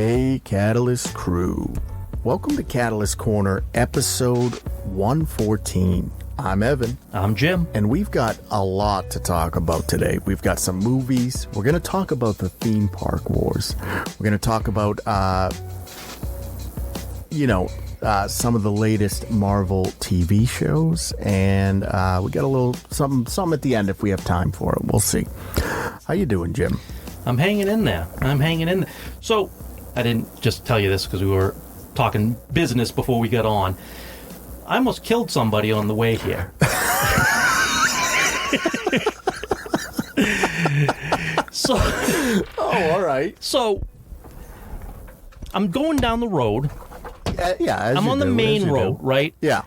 Hey, Catalyst crew. Welcome to Catalyst Corner, episode 114. I'm Evan. I'm Jim. And we've got a lot to talk about today. We've got some movies. We're going to talk about the theme park wars. We're going to talk about, some of the latest Marvel TV shows. And we got a little something at the end if we have time for it. We'll see. How you doing, Jim? I'm hanging in there. So, I didn't just tell you this because we were talking business before we got on. I almost killed somebody on the way here. All right. So, I'm going down the road. I'm on the main road, right? Yeah.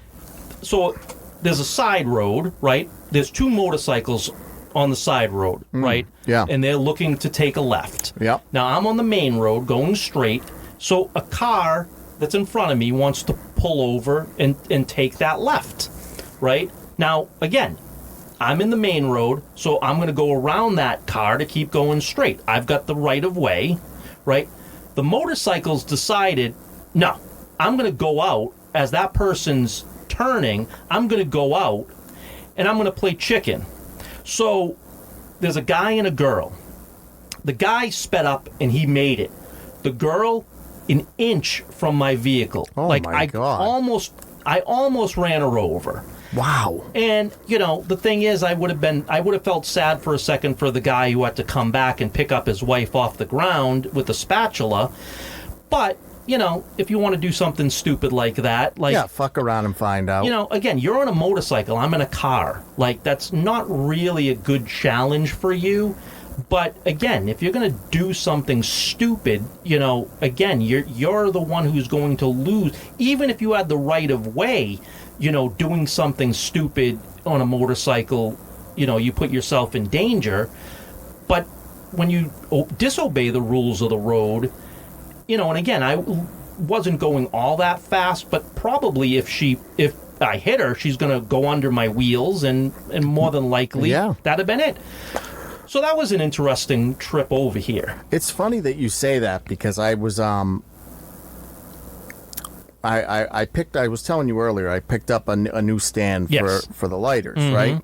So, there's a side road, right? There's two motorcycles on the side road, right? Yeah. And they're looking to take a left. Yeah. Now, I'm on the main road going straight. So, a car that's in front of me wants to pull over and take that left, right? Now, again, I'm in the main road, so I'm going to go around that car to keep going straight. I've got the right of way, right? The motorcycles decided, no, I'm going to go out as that person's turning. I'm going to go out and I'm going to play chicken. So there's a guy and a girl. The guy sped up and he made it. The girl, an inch from my vehicle. Oh, my God. I almost ran her over. Wow. And, the thing is, I would have felt sad for a second for the guy who had to come back and pick up his wife off the ground with a spatula. But, if you want to do something stupid like that, fuck around and find out. Again, you're on a motorcycle, I'm in a car. That's not really a good challenge for you. But again, if you're going to do something stupid, again, you're the one who's going to lose. Even if you had the right of way, doing something stupid on a motorcycle, you put yourself in danger. But when you disobey the rules of the road, and again, I wasn't going all that fast, but probably if I hit her, she's going to go under my wheels, and more than likely, that'd have been it. So that was an interesting trip over here. It's funny that you say that because I was I was telling you earlier, I picked up a new stand for the lighters, right?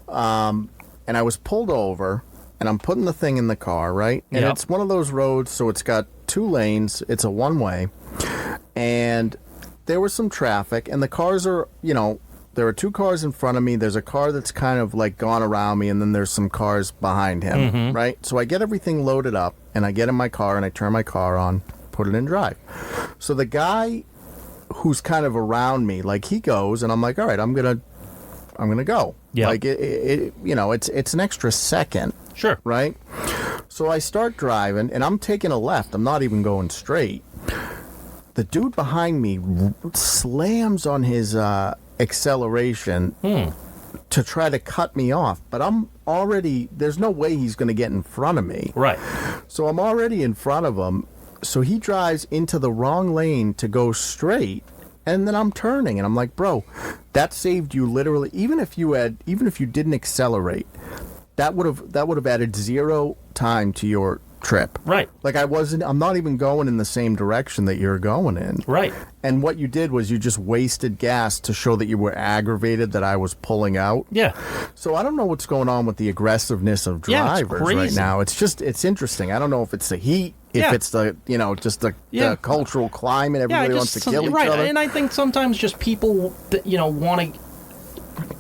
And I was pulled over and I'm putting the thing in the car, right? And it's one of those roads, so it's got two lanes, it's a one-way, and there was some traffic, and the cars are, there are two cars in front of me, there's a car that's kind of like gone around me, and then there's some cars behind him, right? So I get everything loaded up, and I get in my car, and I turn my car on, put it in drive. So the guy who's kind of around me, he goes, and I'm like, all right, I'm gonna go. Yeah. It's an extra second. Sure. Right? So I start driving, and I'm taking a left. I'm not even going straight. The dude behind me slams on his acceleration to try to cut me off. But there's no way he's going to get in front of me. Right. So I'm already in front of him. So he drives into the wrong lane to go straight. And then I'm turning, and I'm like, bro, that saved you literally. Even if you didn't accelerate, that would have added 0 time to your trip. Right. I'm not even going in the same direction that you're going in. Right. And what you did was you just wasted gas to show that you were aggravated that I was pulling out. Yeah. So I don't know what's going on with the aggressiveness of drivers right now. It's interesting. I don't know if it's the heat. If it's the, the cultural climate, everybody wants to kill each other. And I think sometimes just people, want to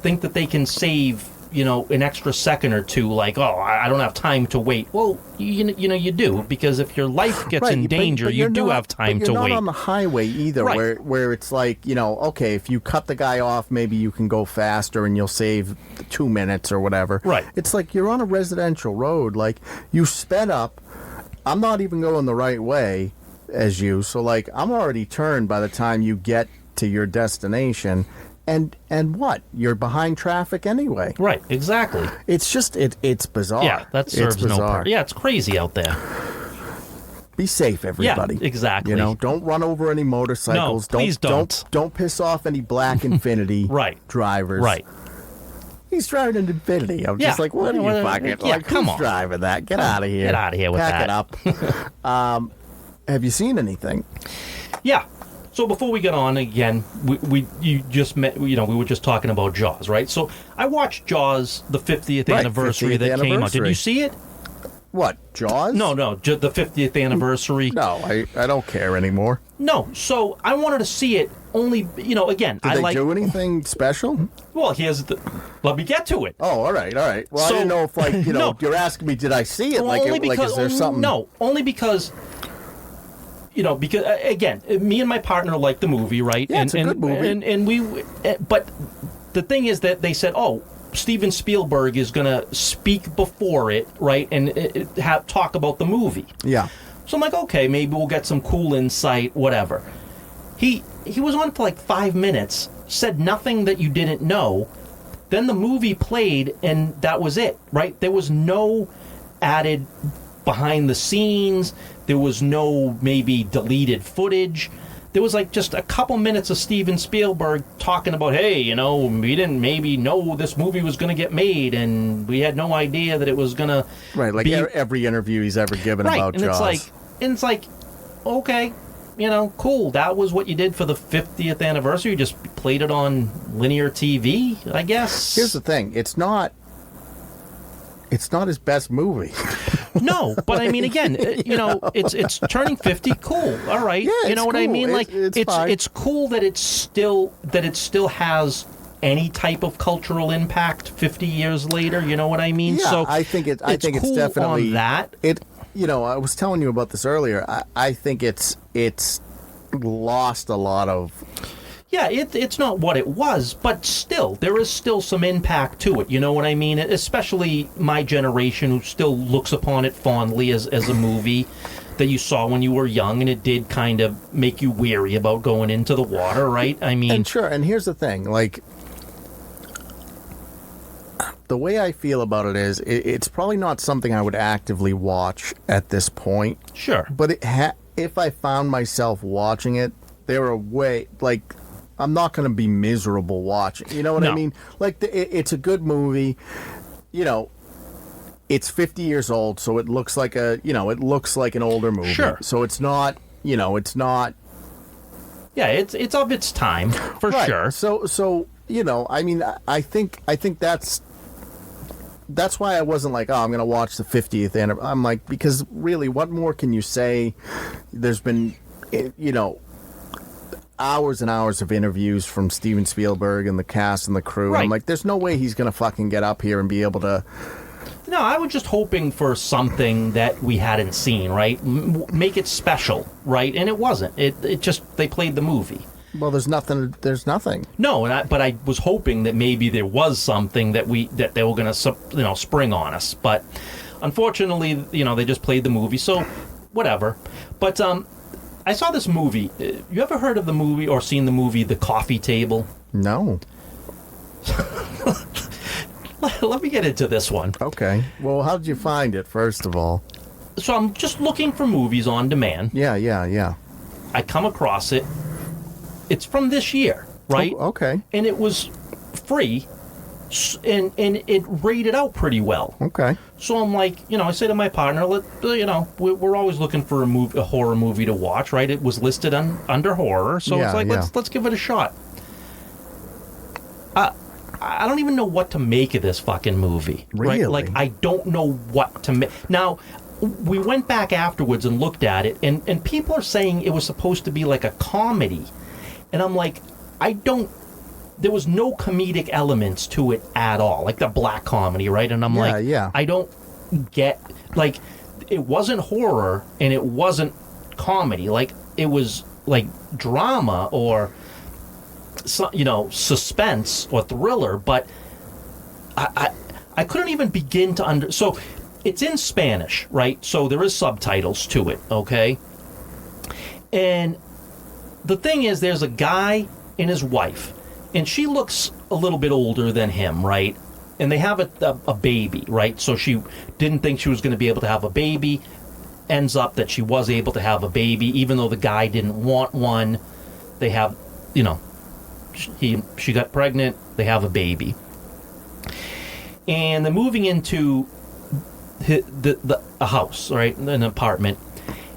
think that they can save, an extra second or two, I don't have time to wait. Well, you do, because if your life gets in danger, but you do have time to wait. You're not on the highway either, where it's okay, if you cut the guy off, maybe you can go faster and you'll save 2 minutes or whatever. Right. It's you're on a residential road, you sped up. I'm not even going the right way as you, so I'm already turned by the time you get to your destination, and what? You're behind traffic anyway. Right, exactly. It's just it's bizarre. Yeah, that serves no purpose. Yeah, it's crazy out there. Be safe, everybody. Yeah, exactly. Don't run over any motorcycles. No, please don't. Don't piss off any black Infiniti drivers. Right. He's driving an Infiniti. I'm just what are you fucking? Come who's on. driving that? Get out of here. Get out of here with Pack that. it up. have you seen anything? Yeah. So before we get on again, we were just talking about Jaws, right? So I watched Jaws, the 50th anniversary 50th that came out. anniversary. Did you see it? What, Jaws? No, the 50th anniversary. No, I don't care anymore. No, so I wanted to see it only, again, Did they do anything special? Well, let me get to it. Oh, all right. Well, So, I didn't know if, no. you're asking me, did I see it? Well, Is there something? No, only because... because again, me and my partner like the movie, right? Yeah, it's a good movie. But the thing is that they said, Steven Spielberg is going to speak before it, right, and talk about the movie. Yeah. So I'm like, okay, maybe we'll get some cool insight, whatever. He was on for like 5 minutes, said nothing that you didn't know. Then the movie played, and that was it, right? There was no added behind the scenes. There was no maybe deleted footage. There was like just a couple minutes of Steven Spielberg talking about, hey, we didn't maybe know this movie was going to get made, and we had no idea that it was going to be... every interview he's ever given about Jaws. It's like, okay, cool. That was what you did for the 50th anniversary. You just played it on linear TV, I guess. Here's the thing. It's not his best movie. No, but I mean, again, it's turning 50. Cool, all right. Yeah, you know what cool. I mean? Like, it's cool that it still has any type of cultural impact 50 years later. You know what I mean? Yeah, so I think it's cool definitely on that. I was telling you about this earlier. I think it's lost a lot of. Yeah, it's not what it was, but still, there is still some impact to it. You know what I mean? Especially my generation, who still looks upon it fondly as a movie that you saw when you were young, and it did kind of make you weary about going into the water, right? I mean... And sure, and here's the thing, the way I feel about it is, it's probably not something I would actively watch at this point. Sure. But if I found myself watching it, there are I'm not going to be miserable watching. You know what I mean? It's a good movie. It's 50 years old, so it looks like an older movie. Sure. So it's not, it's not. Yeah, it's of its time for sure. So I mean, I think that's why I wasn't like, I'm going to watch the 50th anniversary. I'm like, because really, what more can you say? There's been, hours and hours of interviews from Steven Spielberg and the cast and the crew. Right. And I'm like, there's no way he's going to fucking get up here and be able to... No, I was just hoping for something that we hadn't seen, right? Make it special, right? And it wasn't. It just, they played the movie. Well, there's nothing. No, but I was hoping that maybe there was something that they were going to, spring on us. But unfortunately, they just played the movie, so whatever. But, I saw this movie. You ever heard of the movie or seen the movie The Coffee Table? No. Let me get into this one. Okay. Well, how did you find it, first of all? So I'm just looking for movies on demand. Yeah. I come across it. It's from this year, right? Oh, okay. And it was free, and it rated out pretty well. Okay. So I'm like, I say to my partner, we're always looking for a horror movie to watch, right? It was listed under horror, so it's like, let's give it a shot. I don't even know what to make of this fucking movie. Really? Right? I don't know what to make. Now, we went back afterwards and looked at it, and people are saying it was supposed to be like a comedy. And I'm like, there was no comedic elements to it at all, like the black comedy, right? And I'm I don't get, it wasn't horror and it wasn't comedy. It was like drama or, suspense or thriller, but I couldn't even begin to so it's in Spanish, right? So there is subtitles to it, okay? And the thing is, there's a guy and his wife, and she looks a little bit older than him, right? And they have a baby, right? So she didn't think she was going to be able to have a baby. Ends up that she was able to have a baby, even though the guy didn't want one. They have, she got pregnant. They have a baby. And they're moving into a house, right? An apartment.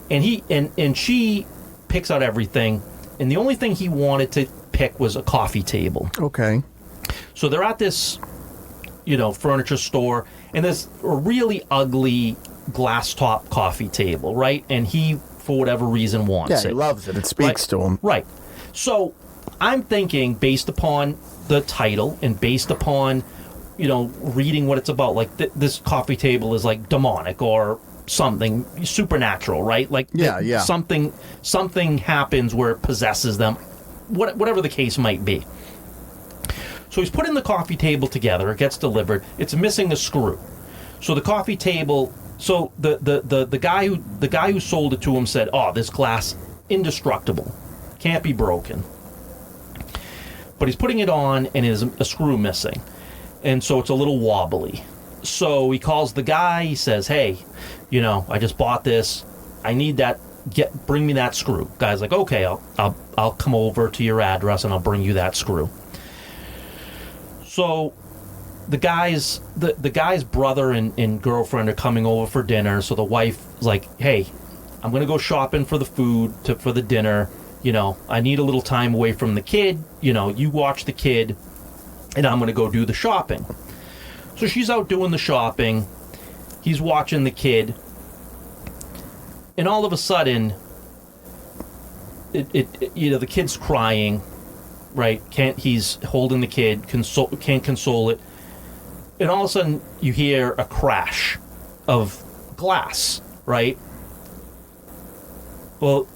and she picks out everything, and the only thing he wanted to pick was a coffee table. Okay. So they're at this, furniture store, and there's a really ugly glass top coffee table, right? And he, for whatever reason, wants it. Yeah, he loves it. It speaks to him. Right. So I'm thinking, based upon the title and based upon, reading what it's about, like this coffee table is like demonic or something supernatural, right? Like something happens where it possesses them, whatever the case might be. So he's putting the coffee table together. It gets delivered. It's missing a screw. So the coffee table. So the guy who sold it to him said, "Oh, this glass indestructible, can't be broken." But he's putting it on, and there's a screw missing, and so it's a little wobbly. So he calls the guy. He says, "Hey, I just bought this. I need that. Bring me that screw." Guy's like, "Okay, I'll come over to your address and I'll bring you that screw." So the guy's brother and girlfriend are coming over for dinner. So the wife is like, "Hey, I'm gonna go shopping for the food for the dinner. I need a little time away from the kid. You watch the kid, and I'm gonna go do the shopping." So she's out doing the shopping. He's watching the kid, and all of a sudden, the kid's crying. Right? He's holding the kid, can't console it. And all of a sudden, you hear a crash of glass, right? Well,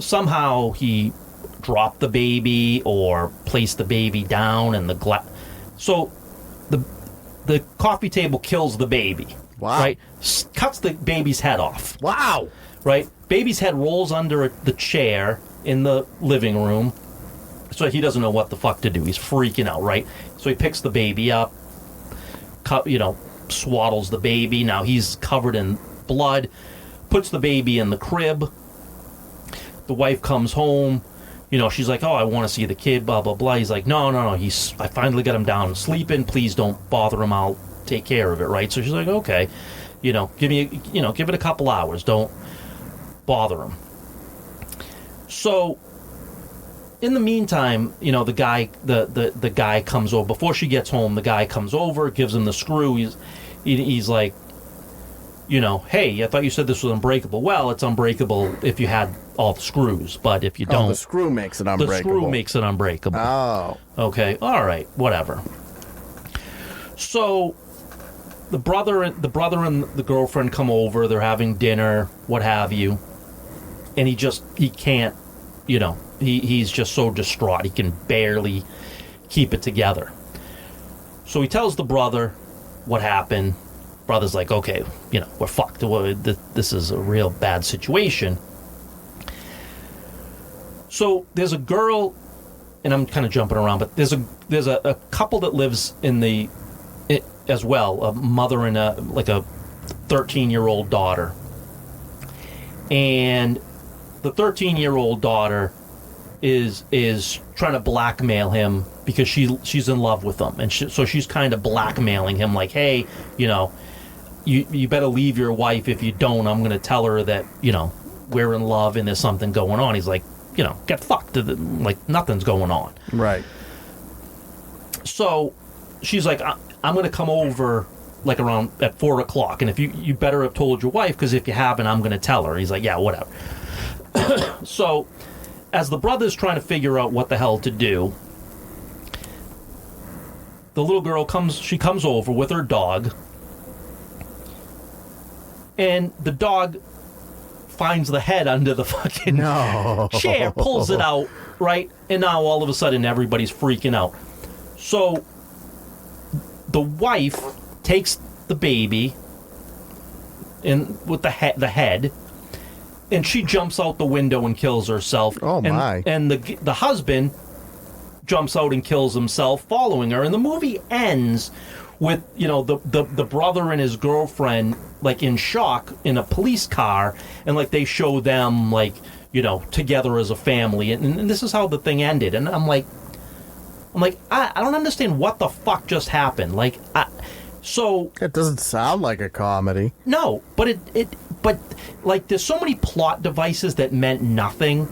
somehow he dropped the baby or placed the baby down and the glass. So the coffee table kills the baby. Wow. Right? Cuts the baby's head off. Wow. Right? Baby's head rolls under the chair in the living room. So he doesn't know what the fuck to do. He's freaking out, right? So he picks the baby up, swaddles the baby. Now he's covered in blood, puts the baby in the crib. The wife comes home. She's like, "Oh, I want to see the kid, blah, blah, blah." He's like, No. I finally got him down sleeping. Please don't bother him. I'll take care of it, right? So she's like, "Okay, give it a couple hours. Don't bother him." So in the meantime, the guy comes over. Before she gets home, the guy comes over, gives him the screw. He's like, "Hey, I thought you said this was unbreakable." "Well, it's unbreakable if you had all the screws, but if you don't..." The screw makes it unbreakable. The screw makes it unbreakable. Oh. Okay, all right, whatever. So the brother and the girlfriend come over. They're having dinner, what have you. And he can't, he's just so distraught. He can barely keep it together. So he tells the brother what happened. Brother's like, "Okay, we're fucked. This is a real bad situation." So there's a girl, and I'm kind of jumping around, but there's a couple that lives as well, a mother and a 13-year-old daughter. And the 13-year-old daughter is trying to blackmail him because she's in love with him, and so she's kind of blackmailing him, like, "Hey, you better leave your wife. If you don't, I'm going to tell her that we're in love and there's something going on." He's like, "Get fucked. Like nothing's going on." Right. So she's like, "I'm going to come over like around at 4:00, and if you better have told your wife, because if you haven't, I'm going to tell her." He's like, "Yeah, whatever." So as the brother's trying to figure out what the hell to do, the little girl comes over with her dog, and the dog finds the head under the fucking chair, pulls it out, right? And now all of a sudden everybody's freaking out. So the wife takes the baby in with the head, and she jumps out the window and kills herself. Oh, my. And the husband jumps out and kills himself following her. And the movie ends with, the brother and his girlfriend, like, in shock in a police car, and, like, they show them, like, together as a family. And this is how the thing ended. And I'm like, I don't understand what the fuck just happened. Like, So it doesn't sound like a comedy. No, but but like there's so many plot devices that meant nothing.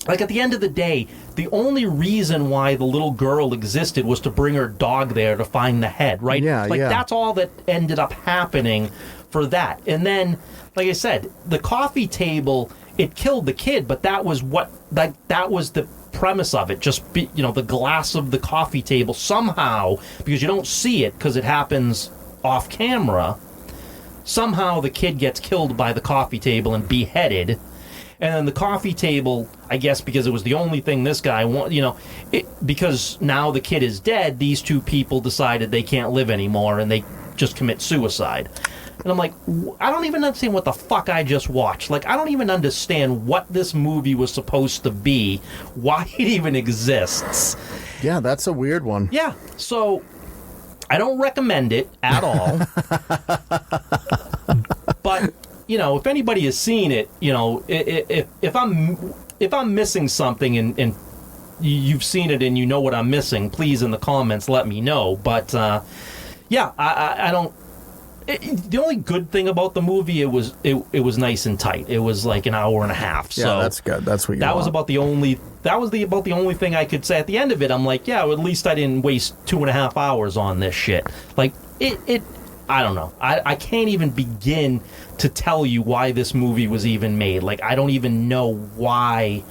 Like at the end of the day, the only reason why the little girl existed was to bring her dog there to find the head, right? Yeah, like yeah. That's all that ended up happening for that. And then, like I said, the coffee table, it killed the kid, but that was that was the premise of it. Just the glass of the coffee table somehow, because you don't see it because it happens off camera. Somehow the kid gets killed by the coffee table and beheaded. And then the coffee table, I guess because it was the only thing this guy wanted, because now the kid is dead, these two people decided they can't live anymore and they just commit suicide. And I'm like, I don't even understand what the fuck I just watched. Like, I don't even understand what this movie was supposed to be, why it even exists. Yeah, that's a weird one. Yeah, so I don't recommend it at all. But if anybody has seen it, if I'm missing something and you've seen it and you know what I'm missing, please in the comments let me know. But I don't. The only good thing about the movie, it was nice and tight. It was like an hour and a half. So yeah, that's good. That's what you want. Was about the only. That was about the only thing I could say. At the end of it, I'm like, yeah, well, at least I didn't waste 2.5 hours on this shit. Like it I don't know. I can't even begin to tell you why this movie was even made. Like, I don't even know why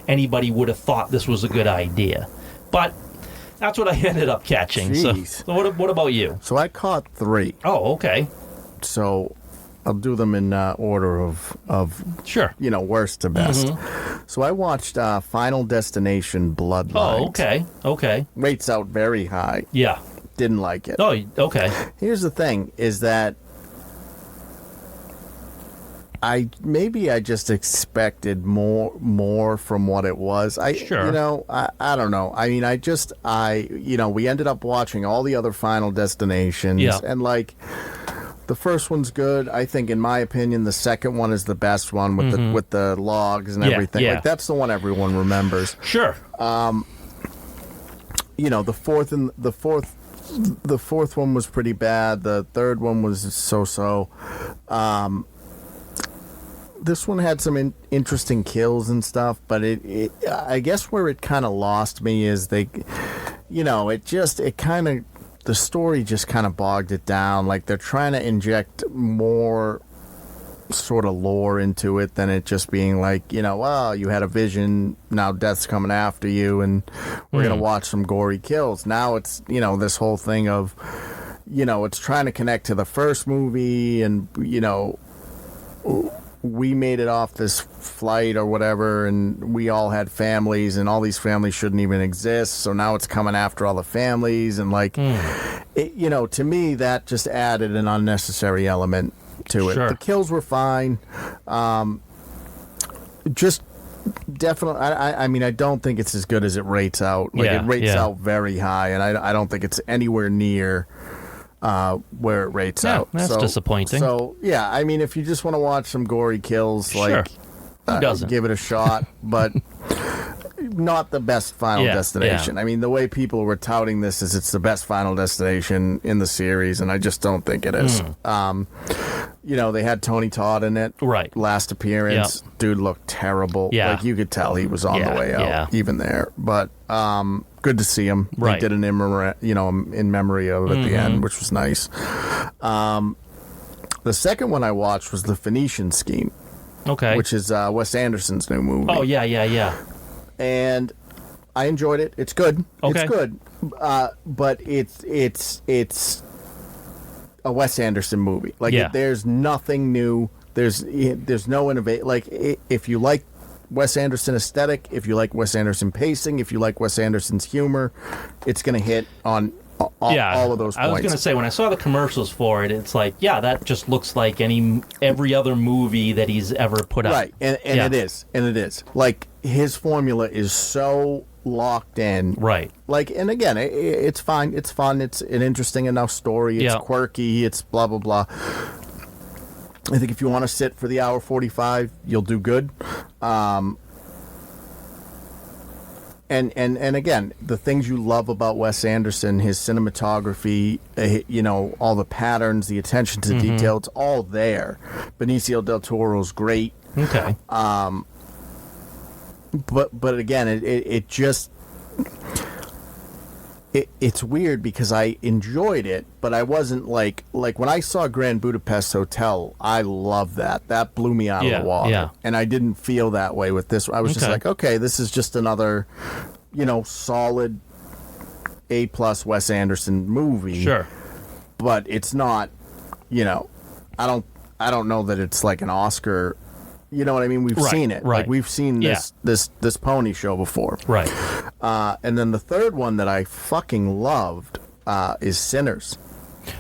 anybody would have thought this was a good idea. But that's what I ended up catching. Jeez. So what about you? So I caught 3. Oh, okay. So I'll do them in order of sure. Worst to best. Mm-hmm. So I watched Final Destination Bloodlines. Oh, okay. Rates out very high. Yeah. Didn't like it. Oh, okay. Here's the thing, is that I just expected more from what it was. Sure. I don't know. I mean, we ended up watching all the other Final Destinations, yeah. And like the first one's good. I think, in my opinion, the second one is the best one with the logs and everything. Yeah. Like that's the one everyone remembers. Sure. The fourth one was pretty bad. The third one was so-so. This one had some interesting kills and stuff, but I guess where it kind of lost me is the story just kind of bogged it down. Like they're trying to inject more sort of lore into it than it just being like, well, you had a vision, now death's coming after you, and we're going to watch some gory kills. Now it's, this whole thing of, it's trying to connect to the first movie, and, we made it off this flight or whatever, and we all had families, and all these families shouldn't even exist, so now it's coming after all the families, and like, to me, that just added an unnecessary element to it. Sure. The kills were fine. Just definitely, I mean, I don't think it's as good as it rates out. Like it rates out very high, and I don't think it's anywhere near where it rates out. That's disappointing. So yeah, I mean, if you just want to watch some gory kills, like Who doesn't? give it a shot, but not the best Final Destination. Yeah. I mean, the way people were touting this is it's the best Final Destination in the series, and I just don't think it is. They had Tony Todd in it. Right. Last appearance. Yep. Dude looked terrible. Yeah. Like, you could tell he was on the way out, even there. But good to see him. Right. They did an in memory of at the end, which was nice. The second one I watched was The Phoenician Scheme. Okay. Which is Wes Anderson's new movie. Oh, yeah. And I enjoyed it. It's good. Okay. It's good. But it's a Wes Anderson movie. Like, there's nothing new. There's no innovation. Like, if you like Wes Anderson aesthetic, if you like Wes Anderson pacing, if you like Wes Anderson's humor, it's going to hit on all of those points. I was going to say, when I saw the commercials for it, it's like, that just looks like every other movie that he's ever put out. Right, and it is. And it is. Like, his formula is so locked in. Right. Like, and again, it's fine. It's fun. It's an interesting enough story. It's quirky. It's blah, blah, blah. I think if you want to sit for the hour 45, you'll do good. And again, the things you love about Wes Anderson, his cinematography, all the patterns, the attention to detail, it's all there. Benicio del Toro's great. Okay. But again, it just... It's weird because I enjoyed it, but I wasn't like when I saw Grand Budapest Hotel, I loved that. That blew me out of the water. Yeah. And I didn't feel that way with this. I was just like, okay, this is just another, solid A+ Wes Anderson movie. Sure. But it's not, I don't know that it's like an Oscar. You know what I mean? We've seen it. Right. Like we've seen this pony show before. Right. And then the third one that I fucking loved is Sinners.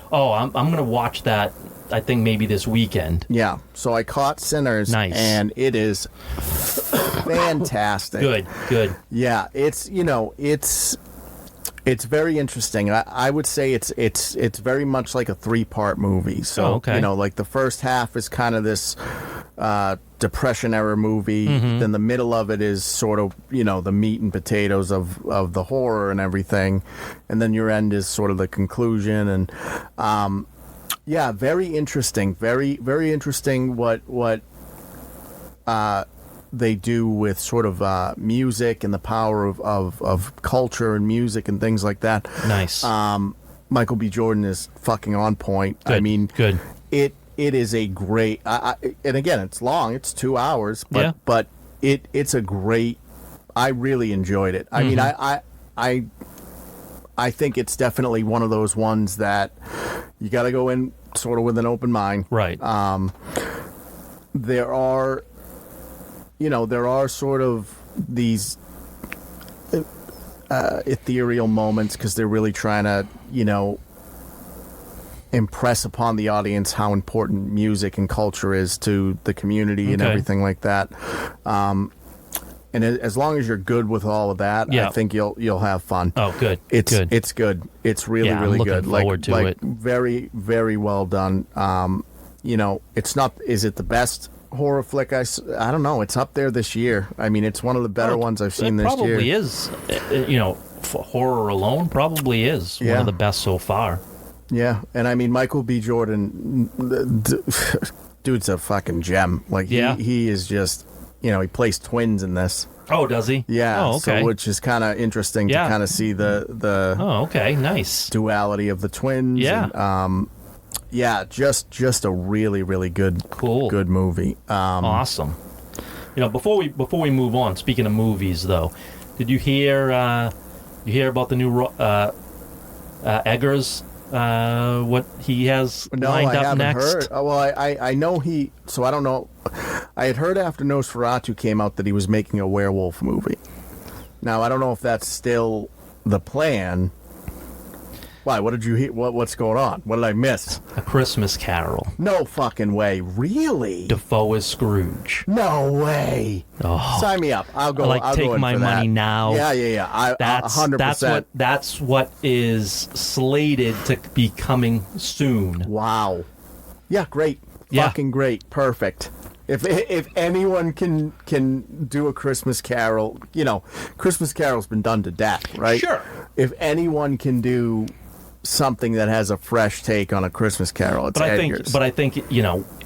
Oh, I'm going to watch that, I think, maybe this weekend. Yeah. So I caught Sinners. Nice. And it is fantastic. Good. Yeah. It's very interesting. I would say it's very much like a 3-part movie. So, like the first half is kind of this Depression era movie. Then the middle of it is sort of, the meat and potatoes of the horror and everything. And then your end is sort of the conclusion. And, very interesting. Very, very interesting what they do with sort of music and the power of culture and music and things like that. Nice. Michael B. Jordan is fucking on point. Good. I mean, good. It is a great, and again, it's long. It's 2 hours, but it's a great. I really enjoyed it. I mean, I think it's definitely one of those ones that you got to go in sort of with an open mind. Right. There are sort of these ethereal moments because they're really trying to, impress upon the audience how important music and culture is to the community and everything like that. And as long as you're good with all of that, I think you'll have fun. Oh, good. It's good. It's really really I'm good. Looking forward to it. Very very well done. It's not. Is it the best horror flick? I don't know. It's up there this year. I mean, it's one of the better ones I've seen this year. Probably is. For horror alone, probably is one of the best so far. Yeah, and I mean, Michael B. Jordan, dude's a fucking gem. Like, he is just, he plays twins in this. Oh, does he? Yeah, oh, okay. So which is kind of interesting to kind of see the oh, okay, nice duality of the twins. Yeah. And, just a really, really good movie. Awesome. Before we move on, speaking of movies, though, did you hear about the new Eggers? What he has lined up next? Heard. Well, I know he. So I don't know. I had heard after Nosferatu came out that he was making a werewolf movie. Now I don't know if that's still the plan. Why? What did you hear? What's going on? What did I miss? A Christmas Carol. No fucking way. Really? Defoe is Scrooge. No way. Oh. Sign me up. I'll go. I'll take my money now. Yeah. That's 100%. That's what is slated to be coming soon. Wow. Yeah, great. Yeah. Fucking great. Perfect. If anyone can do a Christmas Carol, Christmas Carol's been done to death, right? Sure. If anyone can do something that has a fresh take on a Christmas Carol, it's Edgar's. I think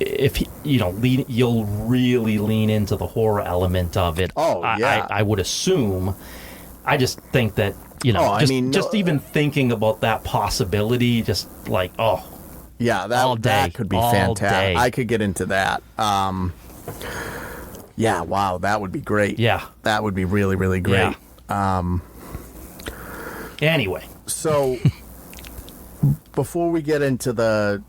if you'll really lean into the horror element of it. Oh yeah. I would assume. I just think that even thinking about that possibility, just like yeah, that could be fantastic. I could get into that. Yeah, wow, that would be great. Yeah, that would be really really great. Yeah. Anyway, so. Before we get into the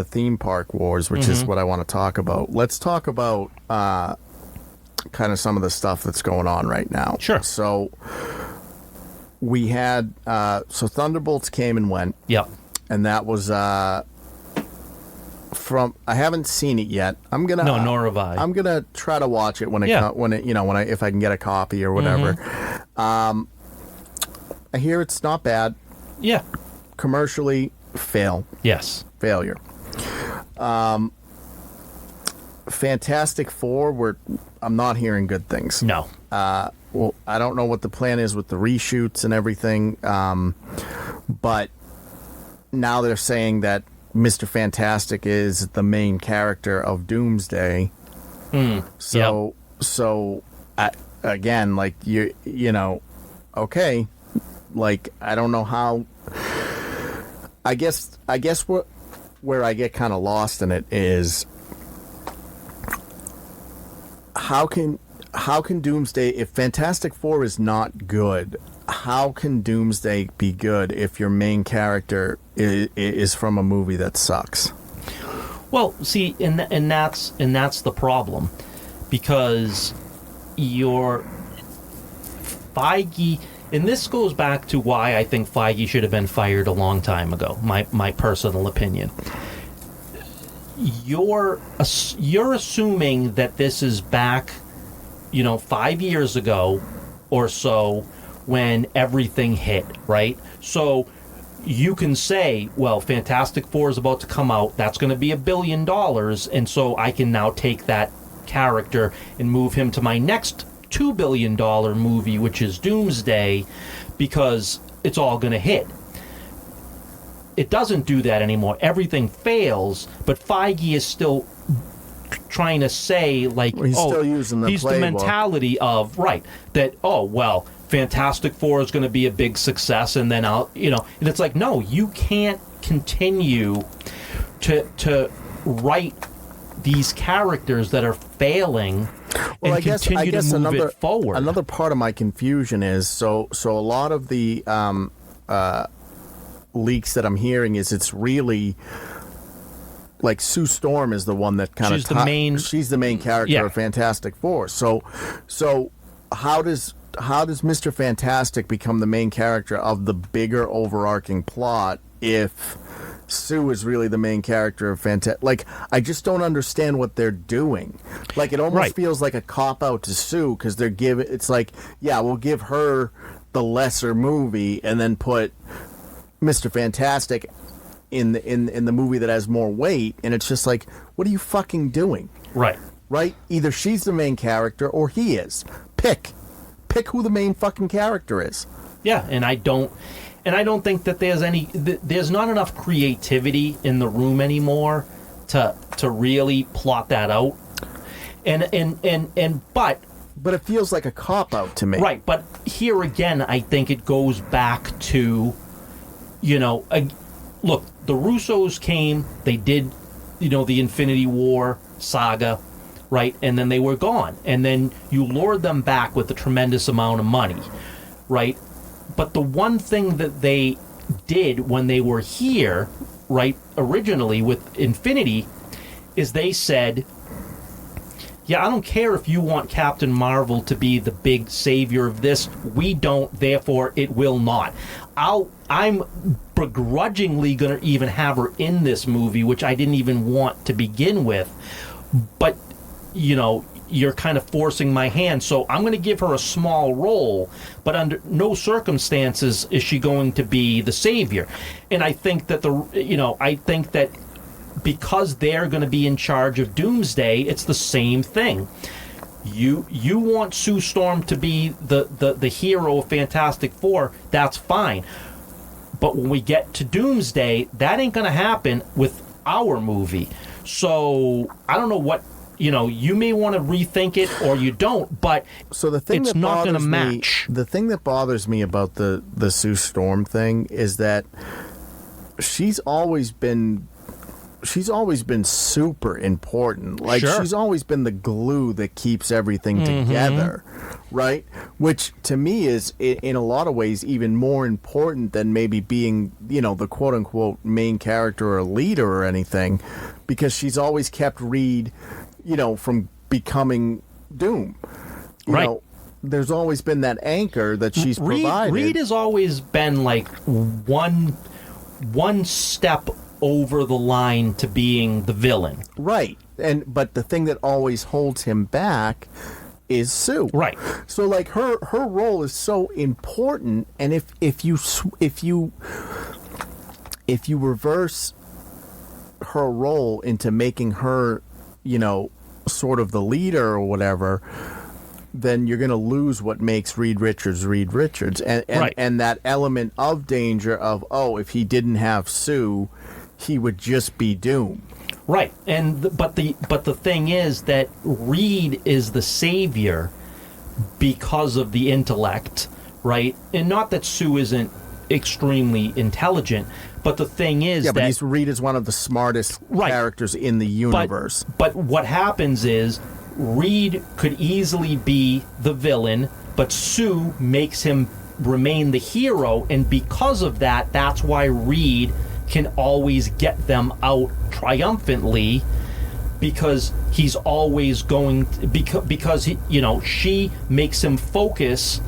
theme park wars, which is what I want to talk about, let's talk about kind of some of the stuff that's going on right now. Sure. So we had Thunderbolts came and went. Yep. And that was from. I haven't seen it yet. I'm gonna. No, nor have I. I'm gonna try to watch it if I can get a copy or whatever. I hear it's not bad. Yeah. Commercially, failure. Fantastic Four, I'm not hearing good things. No. Well, I don't know what the plan is with the reshoots and everything, but now they're saying that Mr. Fantastic is the main character of Doomsday. So again, like you know, okay, like I don't know how. I guess where I get kind of lost in it is how can Doomsday, if Fantastic Four is not good, how can Doomsday be good if your main character is from a movie that sucks? Well, see, and that's the problem, because your Feige, and this goes back to why I think Feige should have been fired a long time ago. My personal opinion. You're assuming that this is back, 5 years ago or so when everything hit, right? So you can say, well, Fantastic Four is about to come out. That's going to be $1 billion. And so I can now take that character and move him to my next $2 billion movie, which is Doomsday, because it's all going to hit. It doesn't do that anymore. Everything fails, but Feige is still trying to say, like, he's still using he's the mentality of, right, that, Fantastic Four is going to be a big success, and then and it's like, no, you can't continue to write these characters that are failing and continue to move it forward. Another part of my confusion is, so a lot of the leaks that I'm hearing is it's really like Sue Storm is the one that kind of she's the main character of Fantastic Four. So how does Mr. Fantastic become the main character of the bigger overarching plot if Sue is really the main character of Fantastic? Like, I just don't understand what they're doing. Like, it almost feels like a cop-out to Sue, because it's like, yeah, we'll give her the lesser movie and then put Mr. Fantastic in the movie that has more weight, and it's just like, what are you fucking doing? Right. Either she's the main character or he is. Pick who the main fucking character is. Yeah, and I don't think that there's not enough creativity in the room anymore to really plot that out. But it feels like a cop out to me. Right, but here again, I think it goes back to, look, the Russos came, they did, the Infinity War saga, right? And then they were gone. And then you lured them back with a tremendous amount of money, right? But the one thing that they did when they were here, right, originally with Infinity, is they said, yeah, I don't care if you want Captain Marvel to be the big savior of this. We don't, therefore it will not. I'm begrudgingly going to even have her in this movie, which I didn't even want to begin with. But, you're kind of forcing my hand, so I'm going to give her a small role, but under no circumstances is she going to be the savior. And I think that because they're going to be in charge of Doomsday, it's the same thing. You want Sue Storm to be the hero of Fantastic Four, that's fine. But when we get to Doomsday, that ain't going to happen with our movie. So I don't know what, you may want to rethink it or you don't, but it's not going to match. The thing that bothers me about the Sue Storm thing is that she's always been super important. Like, she's always been the glue that keeps everything together, right? Which to me is, in a lot of ways, even more important than maybe being, the quote-unquote main character or leader or anything, because she's always kept Reed, from becoming Doom. You there's always been that anchor that she's provided. Reed has always been like one step over the line to being the villain. Right. But the thing that always holds him back is Sue. Right. So like her role is so important, and if you reverse her role into making her, sort of the leader or whatever, then you're going to lose what makes Reed Richards Reed Richards, and that element of danger of, oh, if he didn't have Sue, he would just be doomed. Right, but the thing is that Reed is the savior because of the intellect, right? And not that Sue isn't extremely intelligent, but the thing is that Reed is one of the smartest characters in the universe. But what happens is Reed could easily be the villain, but Sue makes him remain the hero, and because of that, that's why Reed can always get them out triumphantly, because he's always going to, because he, she makes him focus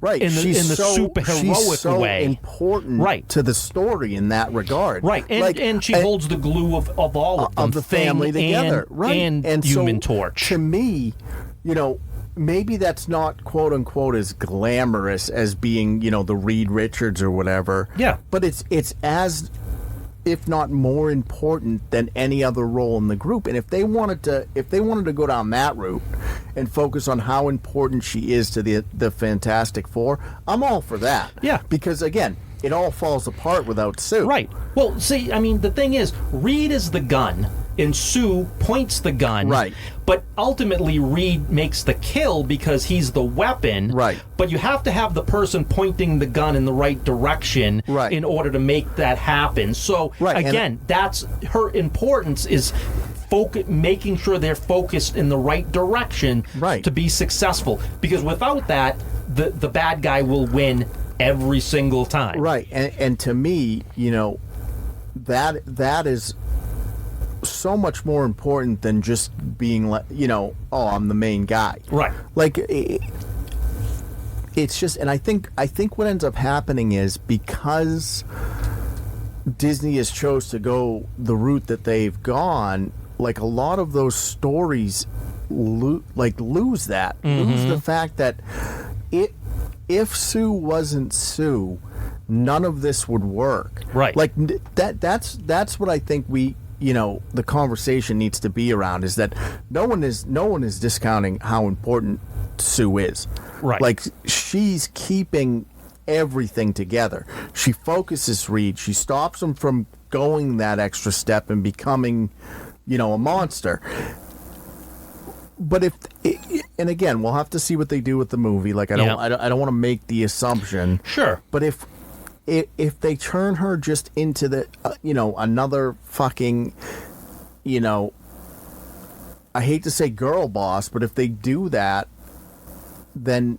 right in the super heroic way, important to the story in that regard, right? And she holds the glue of all of them, of the family together, right? And Human Torch. To me, maybe that's not quote unquote as glamorous as being the Reed Richards or whatever. Yeah, but it's as, if not more important than any other role in the group. And if they wanted to go down that route and focus on how important she is to the Fantastic Four, I'm all for that. Yeah, because again, it all falls apart without Sue. Right. Well, see, I mean, the thing is, Reed is the gun, and Sue points the gun. Right. But ultimately, Reed makes the kill because he's the weapon. Right. But you have to have the person pointing the gun in the right direction in order to make that happen. So, again, that's her importance is making sure they're focused in the right direction to be successful. Because without that, the bad guy will win every single time. Right. And to me, that is so much more important than just being like, oh, I'm the main guy. Right. Like, it's just, and I think what ends up happening is because Disney has chose to go the route that they've gone, like a lot of those stories lose that. Mm-hmm. Lose the fact that if Sue wasn't Sue, none of this would work. Right. Like that's what I think the conversation needs to be around, is that no one is discounting how important Sue is. Right. Like, she's keeping everything together. She focuses Reed. She stops him from going that extra step and becoming, a monster. But and again, we'll have to see what they do with the movie. Like, I don't want to make the assumption. Sure. But if they turn her just into the another fucking I hate to say girl boss, but if they do that, then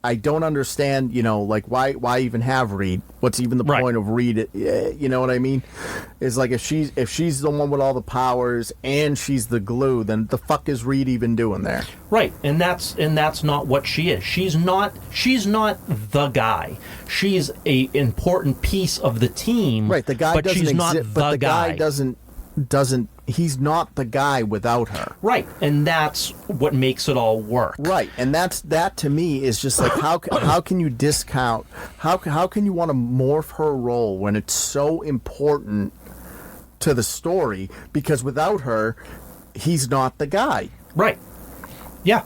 I don't understand, like why even have Reed? What's even the point of Reed? You know what I mean? It's like if she's the one with all the powers and she's the glue, then the fuck is Reed even doing there? Right, and that's not what she is. She's not the guy. She's a important piece of the team. Right, the guy but doesn't she's not exist. the But the guy doesn't. He's not the guy without her. Right, and that's what makes it all work. Right, and that to me is just like how can you discount, how can you want to morph her role when it's so important to the story, because without her, he's not the guy. Right. Yeah,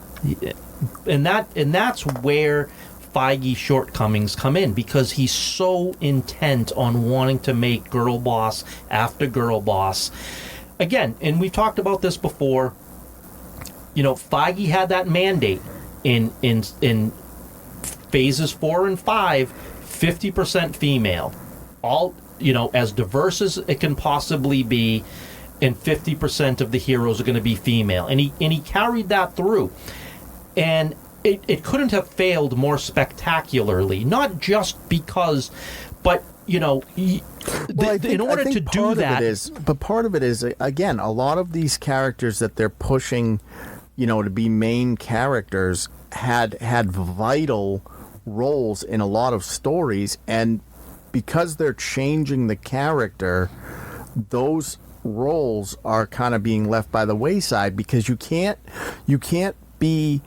and that's where Feige's shortcomings come in, because he's so intent on wanting to make girl boss after girl boss. Again, and we've talked about this before, Feige had that mandate in phases 4 and 5, 50% female. All, as diverse as it can possibly be, and 50% of the heroes are going to be female. And he carried that through. And it couldn't have failed more spectacularly, not just because, but in order to do that, but part of it is, again, a lot of these characters that they're pushing, to be main characters had vital roles in a lot of stories, and because they're changing the character, those roles are kind of being left by the wayside, because you can't be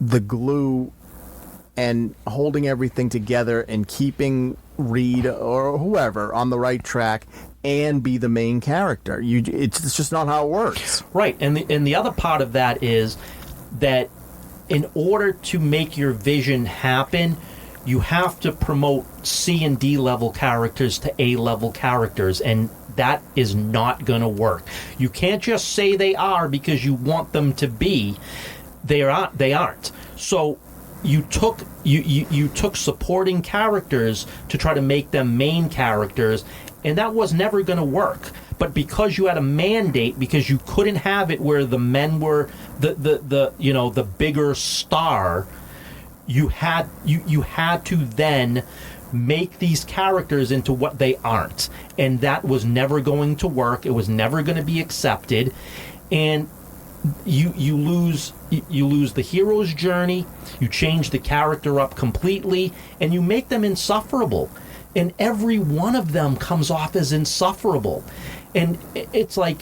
the glue and holding everything together and keeping Reed or whoever on the right track and be the main character. It's just not how it works. Right, and the other part of that is that in order to make your vision happen, you have to promote C and D level characters to A level characters, and that is not going to work. You can't just say they are because you want them to be. They aren't. So you took supporting characters to try to make them main characters, and that was never going to work. But because you had a mandate, because you couldn't have it where the men were the bigger star, you had to then make these characters into what they aren't, and that was never going to work. It was never going to be accepted, and you lose the hero's journey. You change the character up completely, and you make them insufferable. And every one of them comes off as insufferable. And it's like,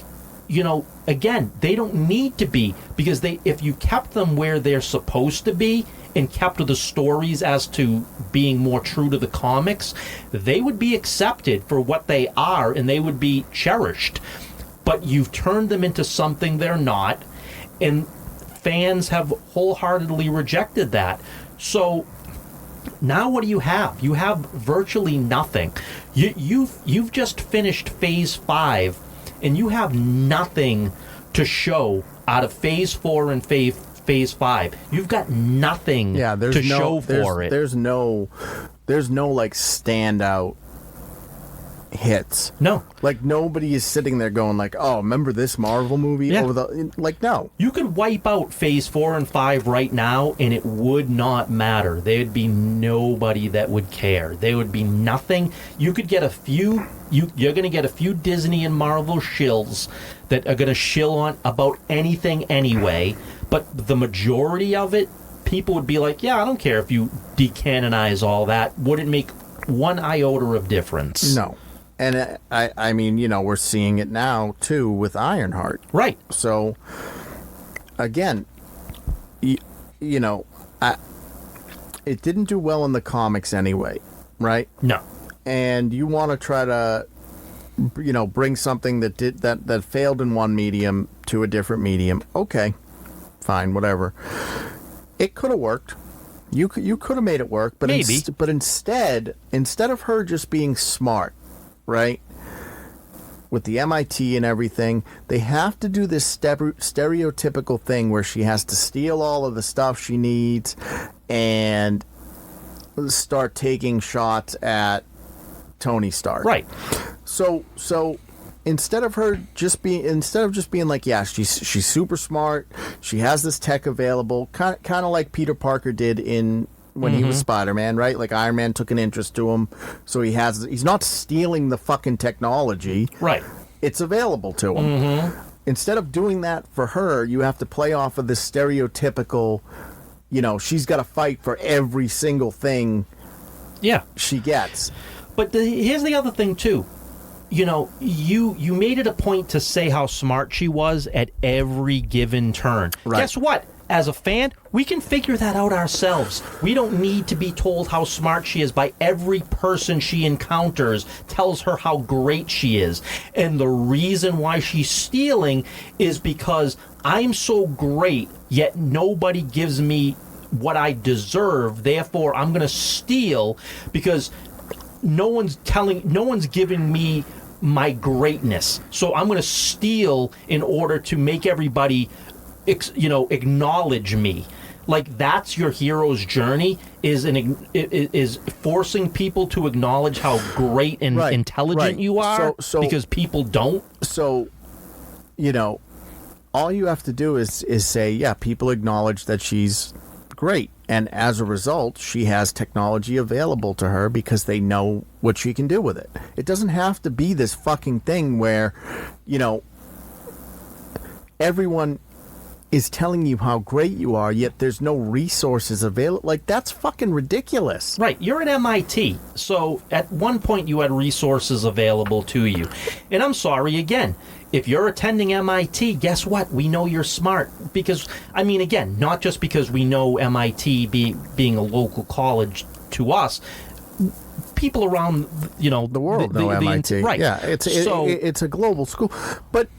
again, they don't need to be, because if you kept them where they're supposed to be and kept the stories as to being more true to the comics, they would be accepted for what they are and they would be cherished. But you've turned them into something they're not, and fans have wholeheartedly rejected that. So now what do you have? You have virtually nothing. You've just finished Phase 5, and you have nothing to show out of Phase 4 and Phase 5. You've got nothing to show for it. There's no like standout hits. No. Like, nobody is sitting there going like, oh, remember this Marvel movie? Yeah. No. You could wipe out Phase 4 and 5 right now, and it would not matter. There would be nobody that would care. There would be nothing. You could get a few... You're going to get a few Disney and Marvel shills that are going to shill on about anything anyway, but the majority of it, people would be like, yeah, I don't care if you decanonize all that. Wouldn't make one iota of difference. No. And I mean, we're seeing it now too with Ironheart. Right. So again, it didn't do well in the comics anyway, right? No. And you want to try to bring something that failed in one medium to a different medium. Okay. Fine, whatever. It could have worked. You could have made it work, but maybe. But instead of her just being smart, right? With the MIT and everything, they have to do this stereotypical thing where she has to steal all of the stuff she needs and start taking shots at Tony Stark. Right. So instead of just being like, yeah, she's super smart, she has this tech available, kind of like Peter Parker did when he was Spider-Man, right? Like, Iron Man took an interest to him, so he's not stealing the fucking technology. Right. It's available to him. Mm-hmm. Instead of doing that for her, you have to play off of this stereotypical, she's got to fight for every single thing she gets. But here's the other thing, too. You made it a point to say how smart she was at every given turn. Right. Guess what? As a fan, we can figure that out ourselves. We don't need to be told how smart she is by every person she encounters tells her how great she is. And the reason why she's stealing is because I'm so great, yet nobody gives me what I deserve. Therefore, I'm going to steal because no one's giving me my greatness. So I'm going to steal in order to make everybody acknowledge me. Like, that's your hero's journey, is forcing people to acknowledge how great and intelligent you are, so because people don't. So, all you have to do is say, yeah, people acknowledge that she's great, and as a result, she has technology available to her because they know what she can do with it. It doesn't have to be this fucking thing where, everyone is telling you how great you are, yet there's no resources available. Like, that's fucking ridiculous. Right. You're at MIT, so at one point you had resources available to you. And I'm sorry, again, if you're attending MIT, guess what? We know you're smart. Because, again, not just because we know MIT being a local college to us, people around, the world know MIT. Right. Yeah, it's a global school. But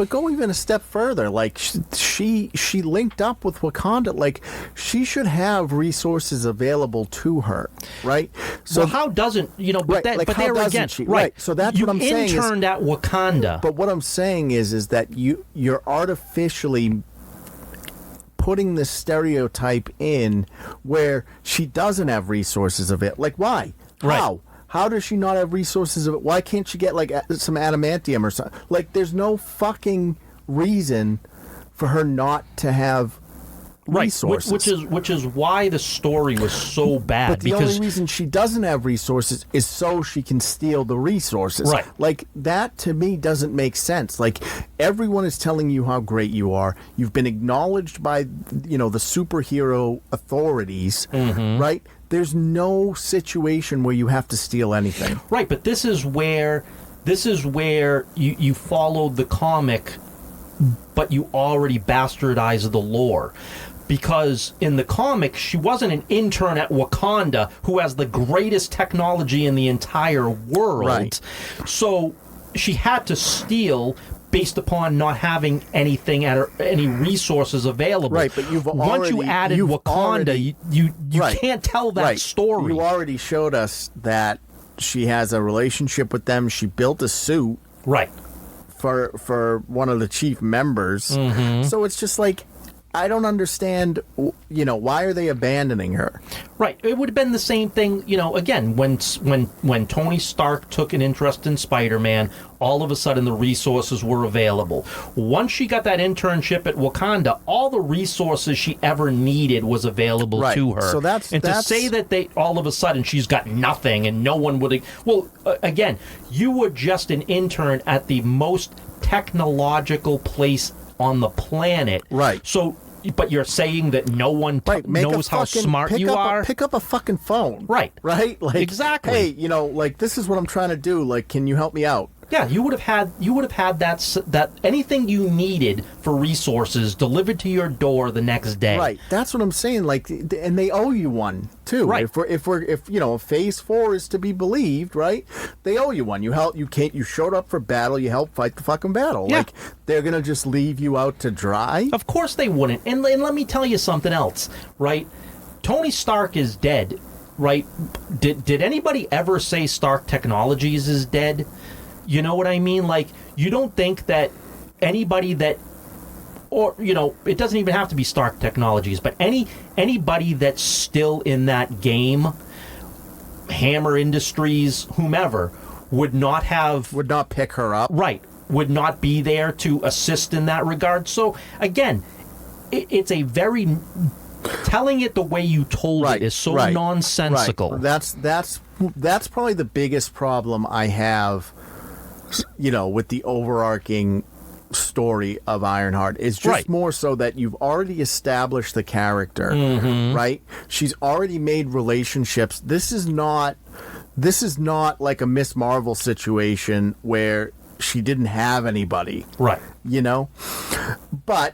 go even a step further. Like she linked up with Wakanda. Like she should have resources available to her, right? So how doesn't But there again, she? Right. So that's what I'm saying. You interned at Wakanda. But what I'm saying is that you're artificially putting this stereotype in where she doesn't have resources of it. Like, why? Right. How does she not have resources of it? Why can't she get, like, some adamantium or something? Like, there's no fucking reason for her not to have resources. Which is why the story was so bad. But the only reason she doesn't have resources is so she can steal the resources. Right. Like, that to me doesn't make sense. Like, everyone is telling you how great you are. You've been acknowledged by, the superhero authorities, right? There's no situation where you have to steal anything. Right, but this is where you followed the comic, but you already bastardized the lore. Because in the comic, she wasn't an intern at Wakanda who has the greatest technology in the entire world. Right. So she had to steal based upon not having any resources available. Right, but once you added Wakanda, you right, can't tell that right. story. You already showed us that she has a relationship with them. She built a suit. Right. For one of the chief members. So it's just like, I don't understand, why are they abandoning her? Right. It would have been the same thing, again, when Tony Stark took an interest in Spider-Man, all of a sudden the resources were available. Once she got that internship at Wakanda, all the resources she ever needed was available to her. So to say that all of a sudden she's got nothing and no one would... Well, again, you were just an intern at the most technological place on the planet. Right. So, but you're saying that no one knows how smart you are? Pick up a fucking phone. Right. Right? Like, exactly. Hey, like, this is what I'm trying to do. Like, can you help me out? Yeah, you would have had that anything you needed for resources delivered to your door the next day. Right. That's what I'm saying. Like, and they owe you one too. Right. If Phase 4 is to be believed, right? They owe you one. You showed up for battle. You helped fight the fucking battle. Yeah. Like, they're gonna just leave you out to dry? Of course they wouldn't. And let me tell you something else. Right. Tony Stark is dead. Right. Did anybody ever say Stark Technologies is dead? You know what I mean? Like, you don't think that anybody that, or, it doesn't even have to be Stark Technologies, but anybody that's still in that game, Hammer Industries, whomever, would not pick her up. Right. Would not be there to assist in that regard. So, again, it's a very... Telling it the way you told it is so nonsensical. Right. That's probably the biggest problem I have, with the overarching story of Ironheart. Is just more so that you've already established the character, right? She's already made relationships. This is not like a Miss Marvel situation where she didn't have anybody. Right. But,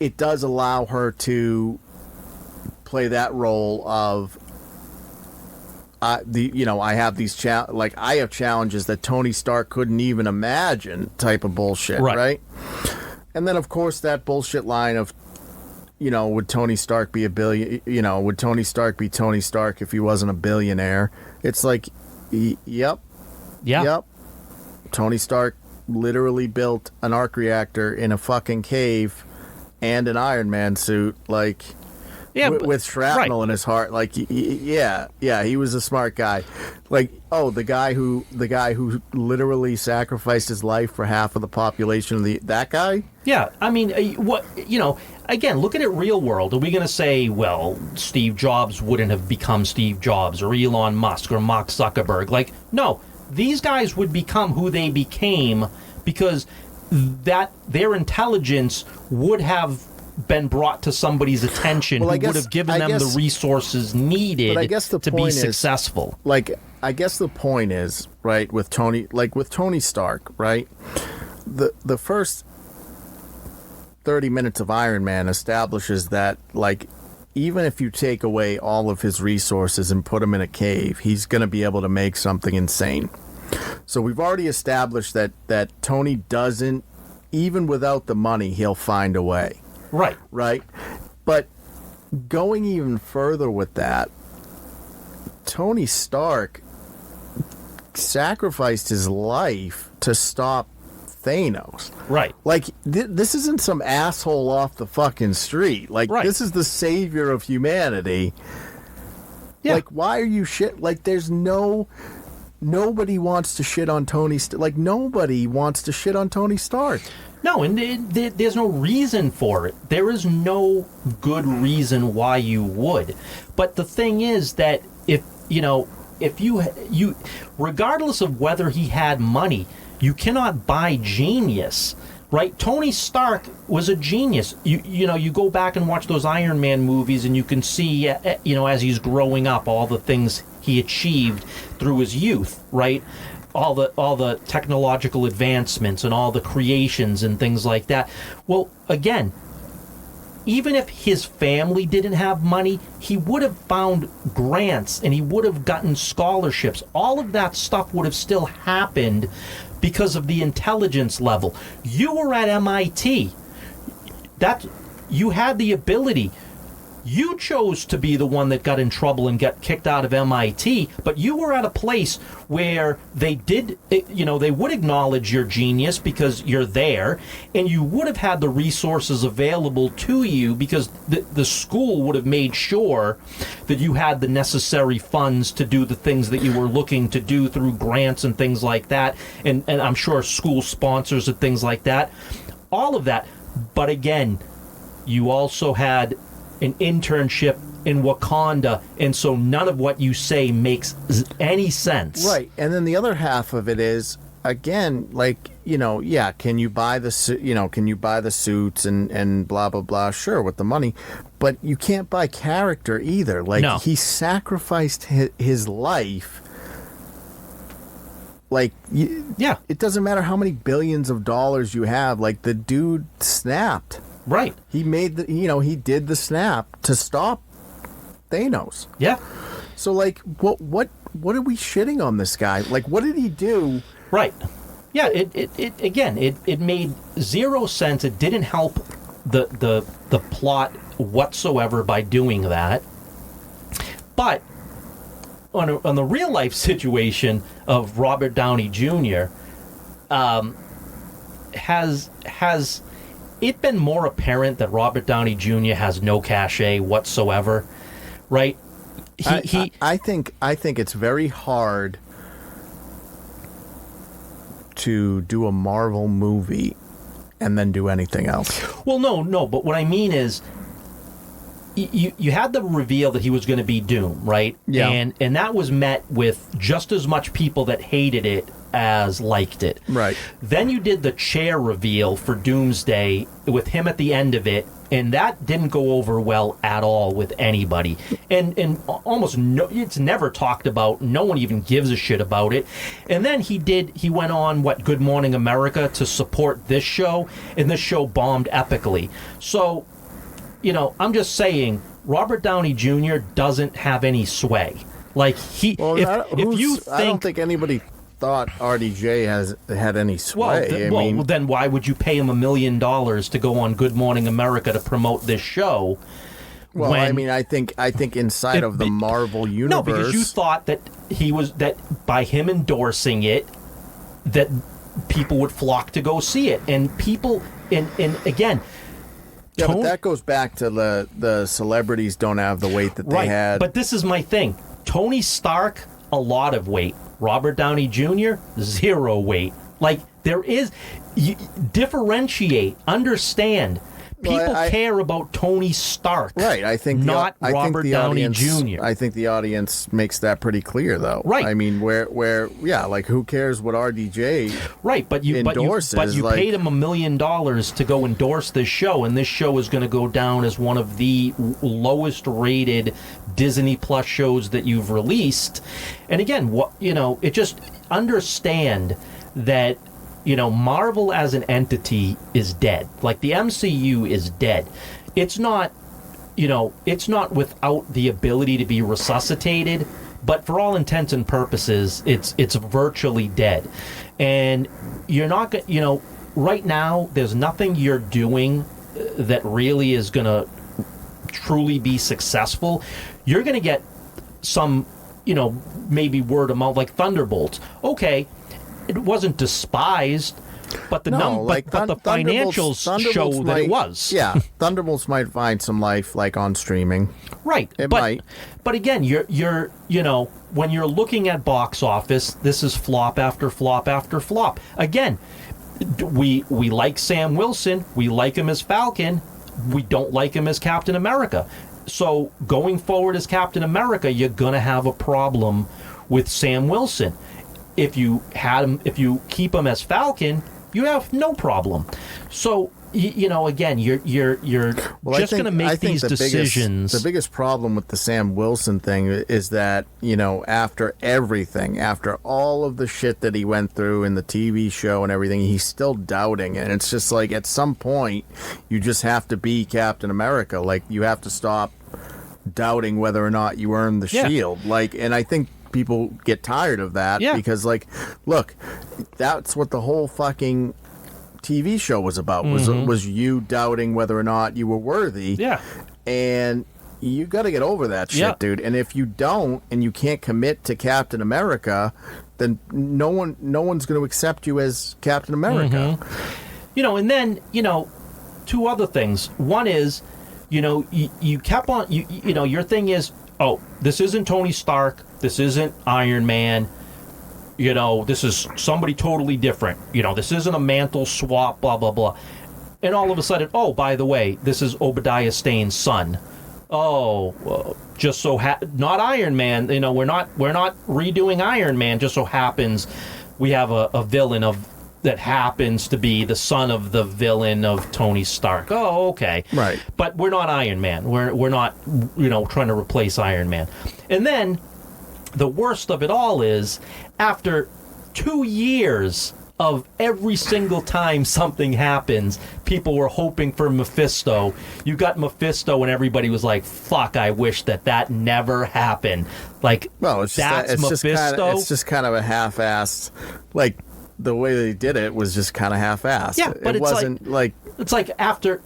it does allow her to play that role of I have these I have challenges that Tony Stark couldn't even imagine type of bullshit, right? And then of course that bullshit line of would Tony Stark be would Tony Stark be Tony Stark if he wasn't a billionaire? It's like, yep. Tony Stark literally built an arc reactor in a fucking cave and an Iron Man suit, like, with shrapnel in his heart. Like, he was a smart guy. Like, the guy who literally sacrificed his life for half of the population of that guy? Yeah, I mean, again, look at it real world. Are we going to say, well, Steve Jobs wouldn't have become Steve Jobs, or Elon Musk, or Mark Zuckerberg? Like, no, these guys would become who they became because their intelligence would have been brought to somebody's attention who would have given them the resources needed to be successful. I guess the point is, right, with Tony Stark, right, the first 30 minutes of Iron Man establishes that, like, even if you take away all of his resources and put him in a cave, he's going to be able to make something insane. So we've already established that Tony doesn't, even without the money, he'll find a way. Right. Right? But going even further with that, Tony Stark sacrificed his life to stop Thanos. Right. Like, this isn't some asshole off the fucking street. Like, This is the savior of humanity. Yeah. Like, why are you shit? Like, there's nobody wants to shit on Tony like, nobody wants to shit on Tony Stark. No, and there's no reason for it. There is no good reason why you would. But the thing is that if you regardless of whether he had money, you cannot buy genius, right? Tony Stark was a genius. You go back and watch those Iron Man movies, and you can see, as he's growing up, all the things he achieved through his youth, right? All the technological advancements and all the creations and things like that. Well, again, even if his family didn't have money, he would have found grants and he would have gotten scholarships. All of that stuff would have still happened because of the intelligence level. You were at MIT. You had the ability. You chose to be the one that got in trouble and got kicked out of MIT, but you were at a place where they would acknowledge your genius because you're there, and you would have had the resources available to you because the school would have made sure that you had the necessary funds to do the things that you were looking to do through grants and things like that, and I'm sure school sponsors and things like that. All of that. But again, you also had an internship in Wakanda, and so none of what you say makes any sense. Right, and then the other half of it is, again, like, can you buy the suits and blah blah blah? Sure, with the money, but you can't buy character either. Like, no. He sacrificed his life. Like, it doesn't matter how many billions of dollars you have. Like, the dude snapped. Right. He made he did the snap to stop Thanos. Yeah. So, like, what are we shitting on this guy? Like, what did he do? Right. Yeah, it made zero sense. It didn't help the plot whatsoever by doing that. But on the real life situation of Robert Downey Jr., has it been more apparent that Robert Downey Jr. has no cachet whatsoever, right? I think it's very hard to do a Marvel movie and then do anything else. Well, no, but what I mean is, you had the reveal that he was going to be Doom, right? Yeah. And that was met with just as much people that hated it as liked it. Right. Then you did the chair reveal for Doomsday with him at the end of it, and that didn't go over well at all with anybody. And almost it's never talked about. No one even gives a shit about it. And then he went on Good Morning America to support this show, and this show bombed epically. So, I'm just saying, Robert Downey Jr. doesn't have any sway. Like, I don't think anybody thought RDJ has had any sway. Well, then why would you pay him $1 million to go on Good Morning America to promote this show? Well, I think inside of the Marvel universe. No, because you thought that that by him endorsing it, that people would flock to go see it, and people, and again. Yeah, but that goes back to the celebrities don't have the weight that they had. But this is my thing. Tony Stark, a lot of weight. Robert Downey Jr., 0 weight. Like, there is... differentiate. Understand. People care about Tony Stark. Right. I think not Robert Downey Jr. I think the audience makes that pretty clear, though. Right. I mean, like, who cares what RDJ endorses? But you paid him $1 million to go endorse this show, and this show is going to go down as one of the lowest rated Disney Plus shows that you've released. And again, it just understand that Marvel as an entity is dead. Like, the MCU is dead. It's not, it's not without the ability to be resuscitated, but for all intents and purposes, it's virtually dead. And you're not, right now, there's nothing you're doing that really is going to truly be successful. You're going to get some, maybe word of mouth, like Thunderbolts. Okay, it wasn't despised, but the the financials show that it was. Yeah, Thunderbolts might find some life, like on streaming. Right, it might. But again, you're when you're looking at box office, this is flop after flop after flop. Again, we like Sam Wilson, we like him as Falcon, we don't like him as Captain America. So going forward as Captain America, you're gonna have a problem with Sam Wilson. If you keep him as Falcon, you have no problem. So again, you're just going to make these decisions. The biggest problem with the Sam Wilson thing is that after everything, after all of the shit that he went through in the TV show and everything, he's still doubting, and it's just like at some point you just have to be Captain America. Like you have to stop doubting whether or not you earned the shield. Like, and I think people get tired of that because, like, look, that's what the whole fucking TV show was about. Was you doubting whether or not you were worthy? Yeah, and you got to get over that shit, dude. And if you don't, and you can't commit to Captain America, then no one's going to accept you as Captain America. And then two other things. One is, you kept on. Your thing is, oh, this isn't Tony Stark. This isn't Iron Man. This is somebody totally different. This isn't a mantle swap, blah, blah, blah. And all of a sudden, oh, by the way, this is Obadiah Stane's son. Oh, just so not Iron Man. We're not redoing Iron Man. Just so happens we have a villain that happens to be the son of the villain of Tony Stark. Oh, okay. Right. But we're not Iron Man. We're not, trying to replace Iron Man. And then the worst of it all is, after 2 years of every single time something happens, people were hoping for Mephisto. You got Mephisto, and everybody was like, "Fuck! I wish that never happened." Like, well, it's Mephisto. It's just kind of a half-assed, like. The way they did it was just kind of half-assed. Yeah, but it wasn't like it's like after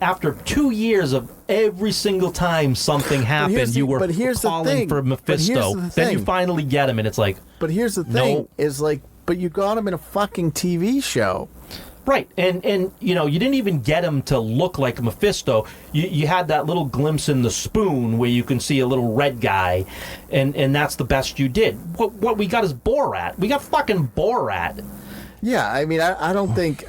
2 years of every single time something happened, you were calling for Mephisto. Then you finally get him, and it's like. But here's the thing: is like, but you got him in a fucking TV show, right? And you didn't even get him to look like Mephisto. You had that little glimpse in the Spoon where you can see a little red guy, and that's the best you did. What we got is Borat. We got fucking Borat. Yeah, I mean, I don't think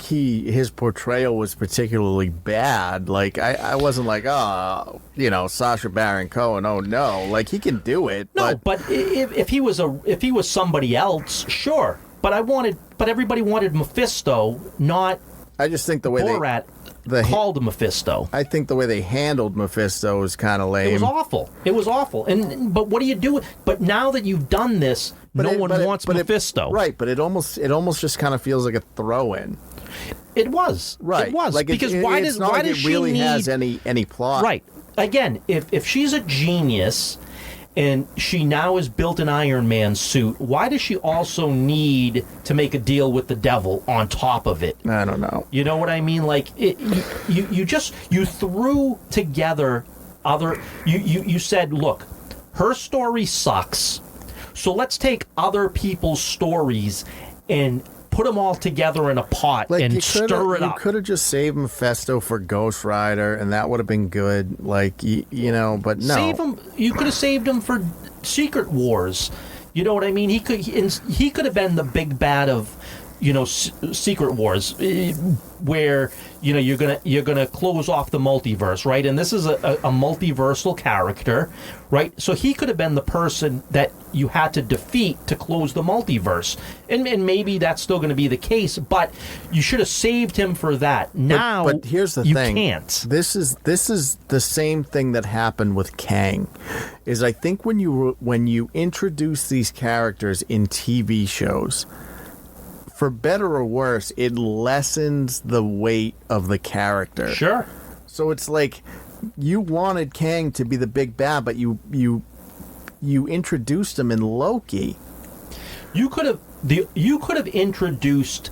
his portrayal was particularly bad. Like, I wasn't like, Sacha Baron Cohen. Oh no, like he can do it. No, but if he was somebody else, sure. But everybody wanted Mephisto, not. I just think the way Borat called him Mephisto. I think the way they handled Mephisto was kind of lame. It was awful. But what do you do? But now that you've done this. No one wants Mephisto. Right, but it almost just kind of feels like a throw-in. It was. Right. It was. Like because why does it really has any plot? Right. Again, if she's a genius and she now has built an Iron Man suit, why does she also need to make a deal with the devil on top of it? I don't know. You know what I mean? Like, you threw together you said, look, her story sucks. So let's take other people's stories and put them all together in a pot and stir it up. You could have just saved Mephisto for Ghost Rider, and that would have been good. Like, but no. Save him. You could have saved him for Secret Wars. You know what I mean? He could have been the big bad of, Secret Wars, where you're gonna close off the multiverse, right? And this is a multiversal character, right? So he could have been the person that you had to defeat to close the multiverse, and maybe that's still going to be the case. But you should have saved him for that. Now, but here's the thing: you can't. This is the same thing that happened with Kang. Is I think when you introduce these characters in TV shows, for better or worse, it lessens the weight of the character. Sure. So it's like you wanted Kang to be the big bad, but you introduced him in Loki. You could have introduced,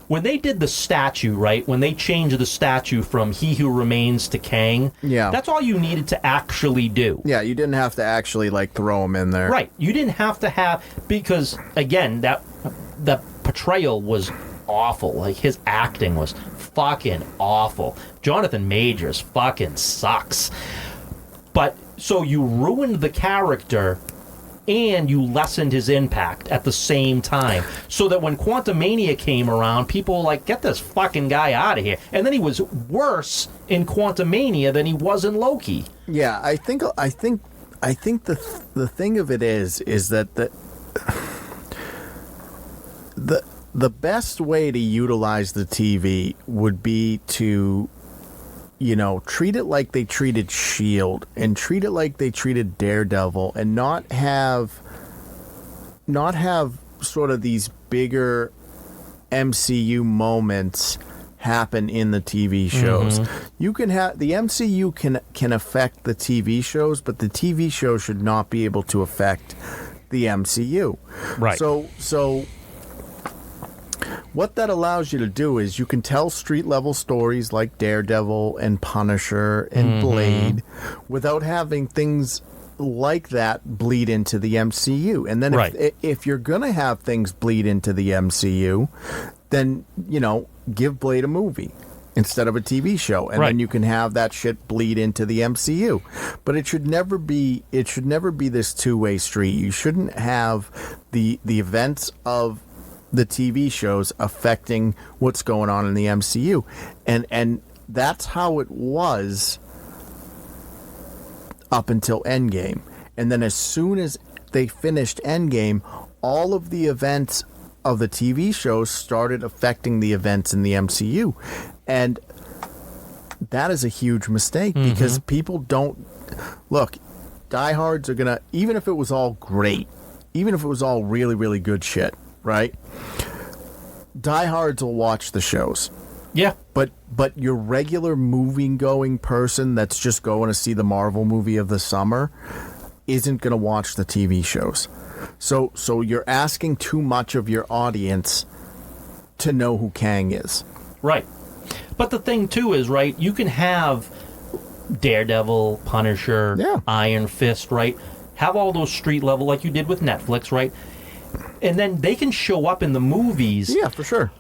when they did the statue, right? When they changed the statue from He Who Remains to Kang, that's all you needed to actually do. Yeah, you didn't have to actually throw him in there. Right. You didn't have to have, because again, that portrayal was awful. Like, his acting was fucking awful. Jonathan Majors fucking sucks. But so you ruined the character and you lessened his impact at the same time. So that when Quantumania came around, people were like, get this fucking guy out of here. And then he was worse in Quantumania than he was in Loki. Yeah, I think the thing of it is that the best way to utilize the TV would be to, treat it like they treated S.H.I.E.L.D. and treat it like they treated Daredevil, and not have sort of these bigger MCU moments happen in the TV shows. You can have the MCU can affect the TV shows, but the TV show should not be able to affect the MCU. Right. So what that allows you to do is you can tell street-level stories like Daredevil and Punisher and Blade without having things like that bleed into the MCU. And then if you're going to have things bleed into the MCU, then, give Blade a movie instead of a TV show. And then you can have that shit bleed into the MCU. But it should never be this two-way street. You shouldn't have the events of the TV shows affecting what's going on in the MCU. And that's how it was up until Endgame. And then as soon as they finished Endgame, all of the events of the TV shows started affecting the events in the MCU. And that is a huge mistake because people don't... Look, diehards are going to... Even if it was all great, even if it was all really, really good shit, right? Diehards will watch the shows. Yeah. But your regular movie-going person that's just going to see the Marvel movie of the summer isn't going to watch the TV shows. So you're asking too much of your audience to know who Kang is. Right. But the thing, too, is, right, you can have Daredevil, Punisher, Iron Fist, right? Have all those street level like you did with Netflix, right? And then they can show up in the movies. Yeah, for sure.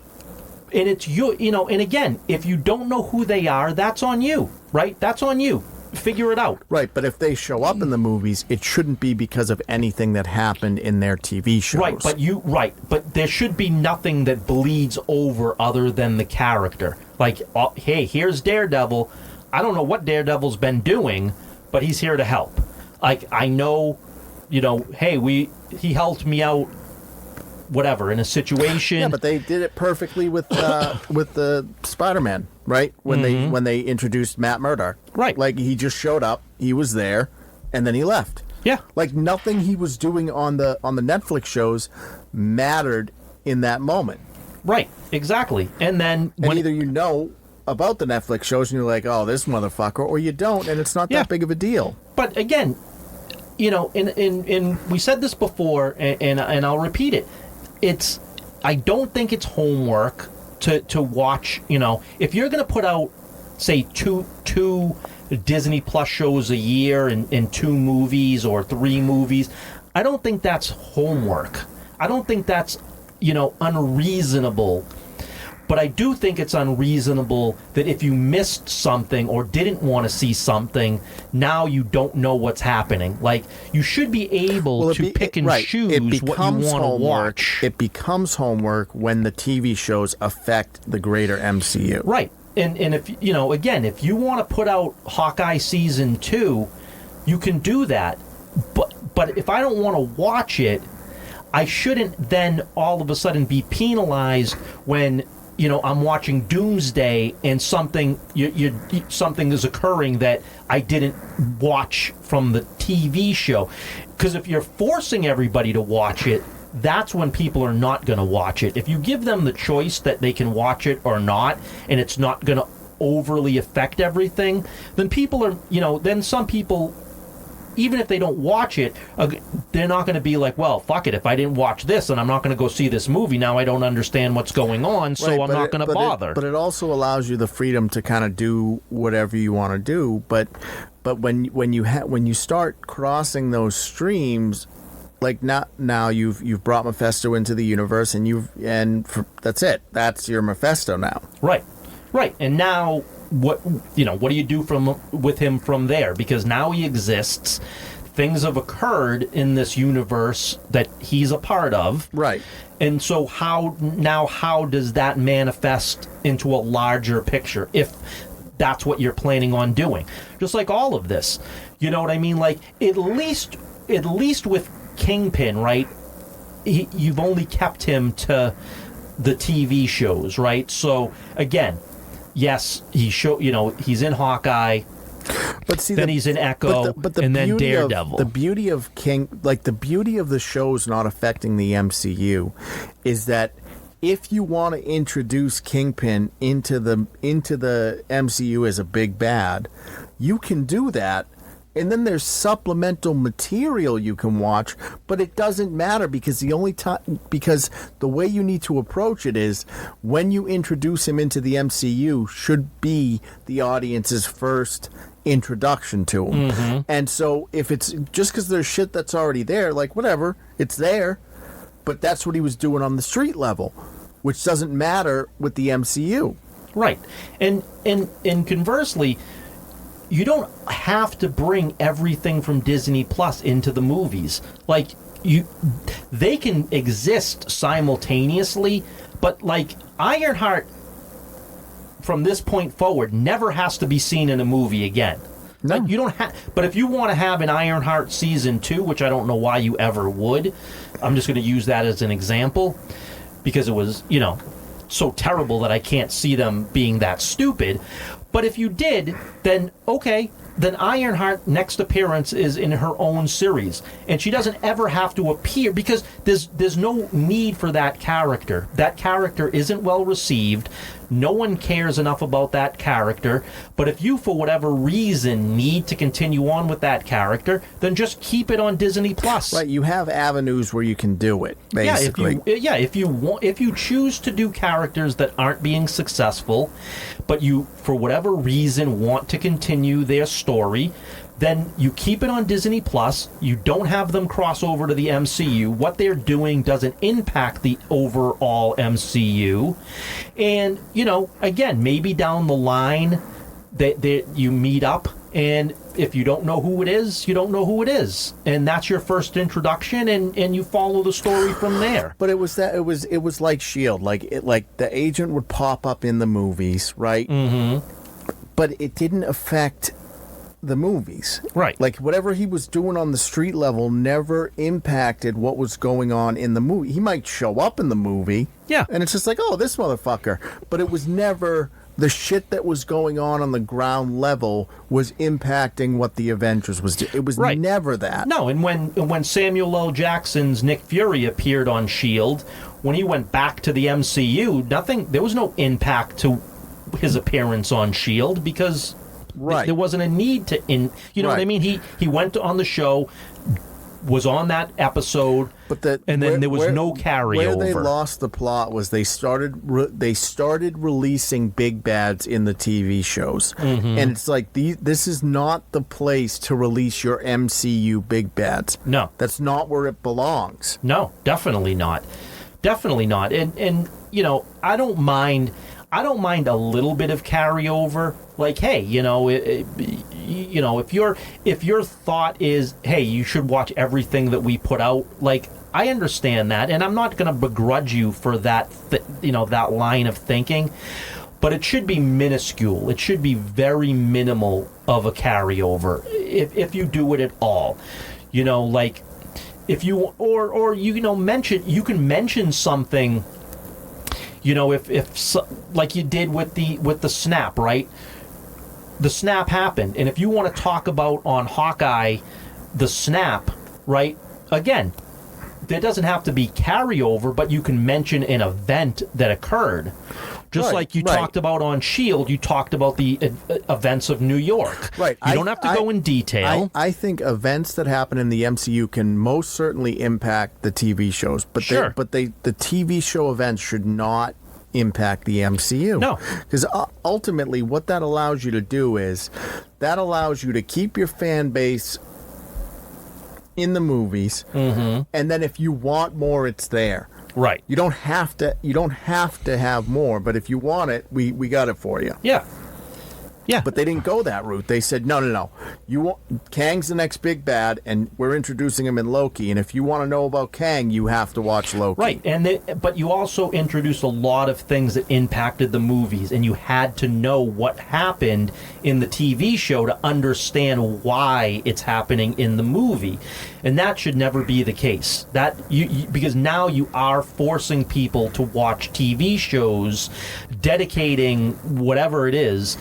And it's and again, if you don't know who they are, that's on you, right? That's on you. Figure it out. Right, but if they show up in the movies, it shouldn't be because of anything that happened in their TV shows. But there should be nothing that bleeds over other than the character. Like, hey, here's Daredevil. I don't know what Daredevil's been doing, but he's here to help. Like, I know, hey, he helped me out, whatever, in a situation. Yeah, but they did it perfectly with the Spider-Man, right? When they introduced Matt Murdock. Right. Like, he just showed up, he was there, and then he left. Yeah. Like, nothing he was doing on the Netflix shows mattered in that moment. Right, exactly. And then either you know about the Netflix shows and you're like, oh, this motherfucker, or you don't, and it's not that big of a deal. But again, and we said this before, and I'll repeat it. I don't think it's homework to watch. If you're going to put out, say, two Disney Plus shows a year and 2 movies or 3 movies, I don't think that's homework. I don't think that's unreasonable. But I do think it's unreasonable that if you missed something or didn't want to see something, now you don't know what's happening. Like, you should be able to pick and choose what you want to watch. It becomes homework when the TV shows affect the greater MCU. Right. And if, again, if you want to put out Hawkeye Season 2, you can do that. But if I don't want to watch it, I shouldn't then all of a sudden be penalized when... I'm watching Doomsday and something is occurring that I didn't watch from the TV show. Because if you're forcing everybody to watch it, that's when people are not going to watch it. If you give them the choice that they can watch it or not, and it's not going to overly affect everything, then people are, then some people, even if they don't watch it, they're not going to be like, well, fuck it. If I didn't watch this, then I'm not going to go see this movie. Now I don't understand what's going on, so I'm not going to bother. But it also allows you the freedom to kind of do whatever you want to do. But when you start crossing those streams, like now you've brought Mephisto into the universe, and that's it. That's your Mephisto now. Right. And now, what do you do with him from there? Because now he exists. Things have occurred in this universe that he's a part of. Right. And so how does that manifest into a larger picture if that's what you're planning on doing? Just like all of this. You know what I mean? Like, at least with Kingpin, right? You've only kept him to the TV shows, right? So again, yes, he's in Hawkeye, but see, then he's in Echo, and then Daredevil. The beauty of the beauty of the shows not affecting the MCU is that if you want to introduce Kingpin into the MCU as a big bad, you can do that. And then there's supplemental material you can watch, but it doesn't matter because because the way you need to approach it is when you introduce him into the MCU should be the audience's first introduction to him. Mm-hmm. And so if it's just because there's shit that's already there, like whatever, it's there, but that's what he was doing on the street level, which doesn't matter with the MCU. Right. And conversely, you don't have to bring everything from Disney Plus into the movies. Like, they can exist simultaneously, but like Ironheart, from this point forward, never has to be seen in a movie again. No. Like, you don't have. But if you want to have an Ironheart season 2, which I don't know why you ever would, I'm just going to use that as an example because it was, so terrible that I can't see them being that stupid. But if you did, then okay, then Ironheart next appearance is in her own series, and she doesn't ever have to appear because there's no need for that character. That character isn't well received. No one cares enough about that character. But if you, for whatever reason, need to continue on with that character, then just keep it on Disney Plus. Right, you have avenues where you can do it. Basically, if you choose to do characters that aren't being successful, but you, for whatever reason, want to continue their story, then you keep it on Disney Plus. You don't have them cross over to the MCU. What they're doing doesn't impact the overall MCU. And, again, maybe down the line you meet up, and if you don't know who it is, you don't know who it is. And that's your first introduction, and you follow the story from there. But it was like S.H.I.E.L.D. Like the agent would pop up in the movies, right? Mm-hmm. But it didn't affect the movies. Right. Like, whatever he was doing on the street level never impacted what was going on in the movie. He might show up in the movie. Yeah. And it's just like, oh, this motherfucker. But it was never the shit that was going on the ground level was impacting what the Avengers was doing. It was never that. No, and when Samuel L. Jackson's Nick Fury appeared on S.H.I.E.L.D., when he went back to the MCU, there was no impact to his appearance on S.H.I.E.L.D. because there wasn't a need to what I mean? He went on the show, was on that episode, and then there was no carryover. Where they lost the plot was they started releasing big bads in the TV shows, mm-hmm. and it's like this is not the place to release your MCU big bads. No, that's not where it belongs. No, definitely not. Definitely not. And I don't mind a little bit of carryover. Like, hey, if your thought is, hey, you should watch everything that we put out, like, I understand that, and I'm not going to begrudge you for that, that line of thinking, but it should be minuscule. It should be very minimal of a carryover if you do it at all. Like, if you you can mention something. If like you did with the snap, right? The snap happened, and if you want to talk about on Hawkeye the snap, right? Again, there doesn't have to be carryover, but you can mention an event that occurred. Just like you talked about on S.H.I.E.L.D., you talked about the events of New York. Right. You don't have to go in detail. I think events that happen in the MCU can most certainly impact the TV shows, but the TV show events should not impact the MCU. No. Because ultimately what that allows you to do is that allows you to keep your fan base in the movies, and then if you want more, it's there. Right. You don't have to have more, but if you want it, we got it for you. Yeah. Yeah. But they didn't go that route. They said, no. Kang's the next big bad, and we're introducing him in Loki. And if you want to know about Kang, you have to watch Loki. Right. But you also introduced a lot of things that impacted the movies, and you had to know what happened in the TV show to understand why it's happening in the movie. And that should never be the case. Because now you are forcing people to watch TV shows, dedicating whatever it is,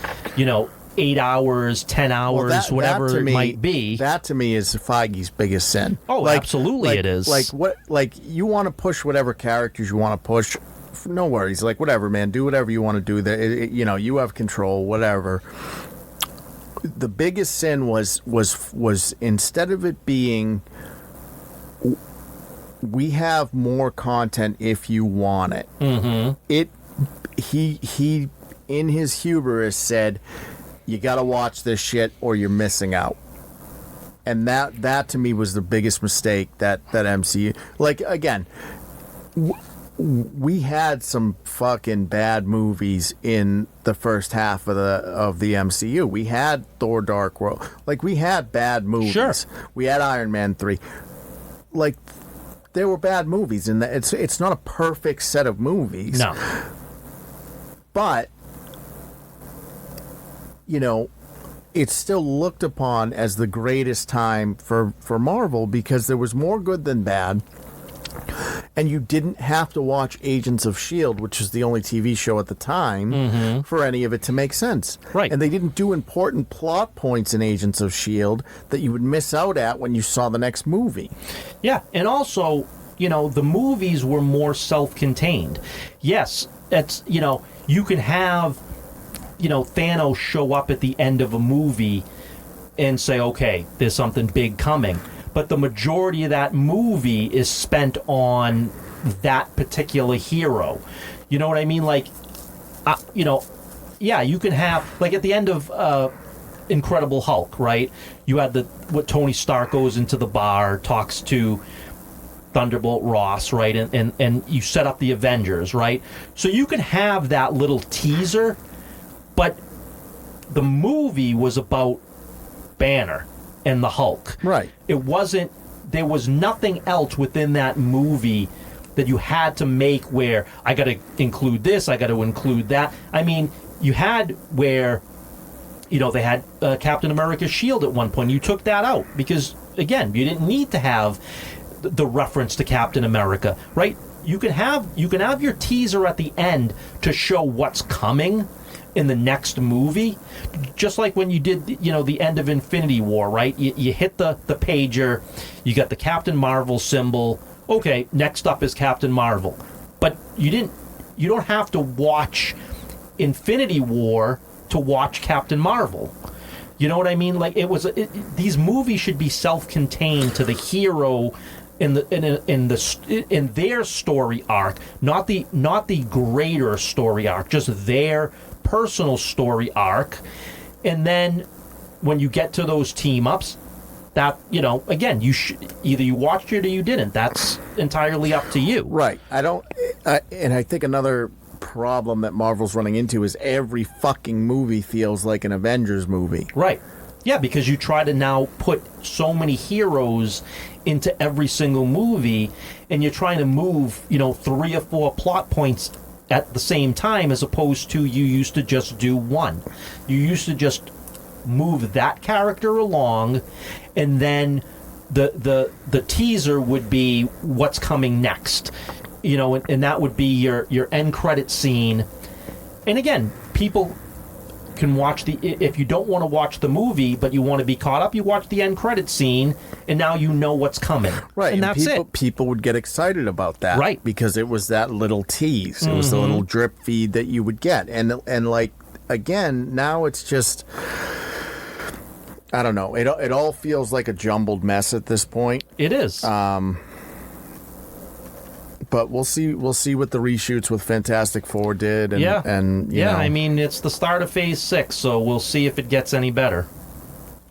8 hours, 10 hours, whatever it might be. That to me is Feige's biggest sin. Oh, absolutely it is. Like you want to push whatever characters you want to push. No worries. Like whatever, man. Do whatever you want to do. You have control. Whatever. The biggest sin was instead of it being, we have more content if you want it. He in his hubris said, you got to watch this shit or you're missing out. And that to me was the biggest mistake that MCU. Like again, we had some fucking bad movies in the first half of the MCU. We had Thor: Dark World. Like we had bad movies. Sure. We had Iron Man 3. Like there were bad movies, and it's not a perfect set of movies. No. But it's still looked upon as the greatest time for Marvel because there was more good than bad. And you didn't have to watch Agents of S.H.I.E.L.D., which was the only TV show at the time, for any of it to make sense. Right. And they didn't do important plot points in Agents of S.H.I.E.L.D. that you would miss out at when you saw the next movie. Yeah, and also, the movies were more self-contained. Yes, that's, you can have, Thanos show up at the end of a movie and say, okay, there's something big coming. But the majority of that movie is spent on that particular hero. You know what I mean? Like, you can have, like at the end of Incredible Hulk, right? You had what Tony Stark goes into the bar, talks to Thunderbolt Ross, right? And you set up the Avengers, right? So you can have that little teaser, but the movie was about Banner and the Hulk. Right. There was nothing else within that movie that you had to make where I got to include this, I got to include that. I mean, you had where, they had Captain America's shield at one point. You took that out because, again, you didn't need to have the reference to Captain America, right? You can have your teaser at the end to show what's coming in the next movie, just like when you did, the end of Infinity War, right? You hit the pager, you got the Captain Marvel symbol. Okay, next up is Captain Marvel, but you don't have to watch Infinity War to watch Captain Marvel. You know what I mean? Like these movies should be self-contained to the hero in their story arc, not the greater story arc, just their personal story arc. And then when you get to those team ups, that again, either you watched it or you didn't. That's entirely up to you. Right. And I think another problem that Marvel's running into is every fucking movie feels like an Avengers movie. Right. Yeah, because you try to now put so many heroes into every single movie, and you're trying to move 3 or 4 plot points at the same time, as opposed to you used to just do one. You used to just move that character along, and then the teaser would be what's coming next, and that would be your end credit scene. And again, people can watch if you don't want to watch the movie, but you want to be caught up, you watch the end credit scene, and now you know what's coming. Right, and that's it. People would get excited about that, right? Because it was that little tease. It was the little drip feed that you would get, and like again, now it's just. I don't know. It all feels like a jumbled mess at this point. It is. But we'll see. We'll see what the reshoots with Fantastic Four did. And you know. I mean, it's the start of Phase 6, so we'll see if it gets any better.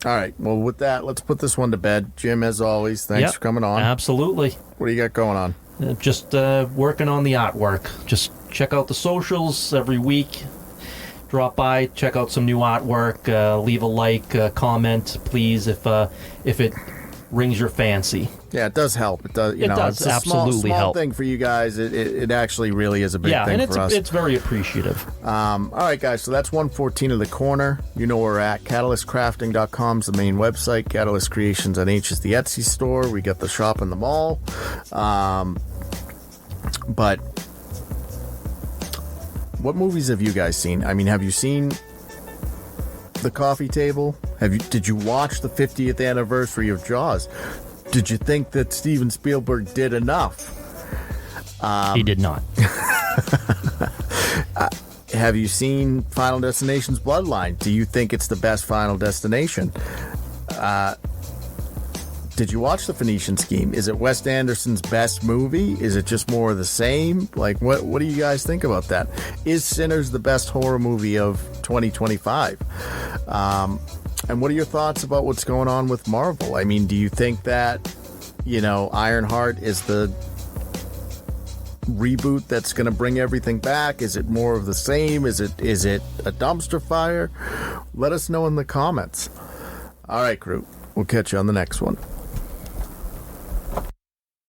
All right. Well, with that, let's put this one to bed. Jim, as always, thanks for coming on. Absolutely. What do you got going on? Just working on the artwork. Just check out the socials every week. Drop by, check out some new artwork, leave a like, comment, please, if it rings your fancy. Yeah, it does help. It does. It's a absolutely small help. thing for you guys. It actually really is a big thing for us. Yeah, and it's very appreciative. All right, guys. So that's 114 of the corner. You know where we're at. CatalystCrafting.com is the main website. Catalyst Creations on H is the Etsy store. We got the shop in the mall. But what movies have you guys seen? I mean, have you seen The Coffee Table? Did you watch the 50th anniversary of Jaws? Did you think that Steven Spielberg did enough? He did not. Have you seen Final Destination's Bloodline? Do you think it's the best Final Destination? Did you watch The Phoenician Scheme? Is it Wes Anderson's best movie? Is it just more of the same? Like, what do you guys think about that? Is Sinners the best horror movie of 2025? And what are your thoughts about what's going on with Marvel? I mean, do you think that, Ironheart is the reboot that's going to bring everything back? Is it more of the same? Is it a dumpster fire? Let us know in the comments. All right, crew. We'll catch you on the next one.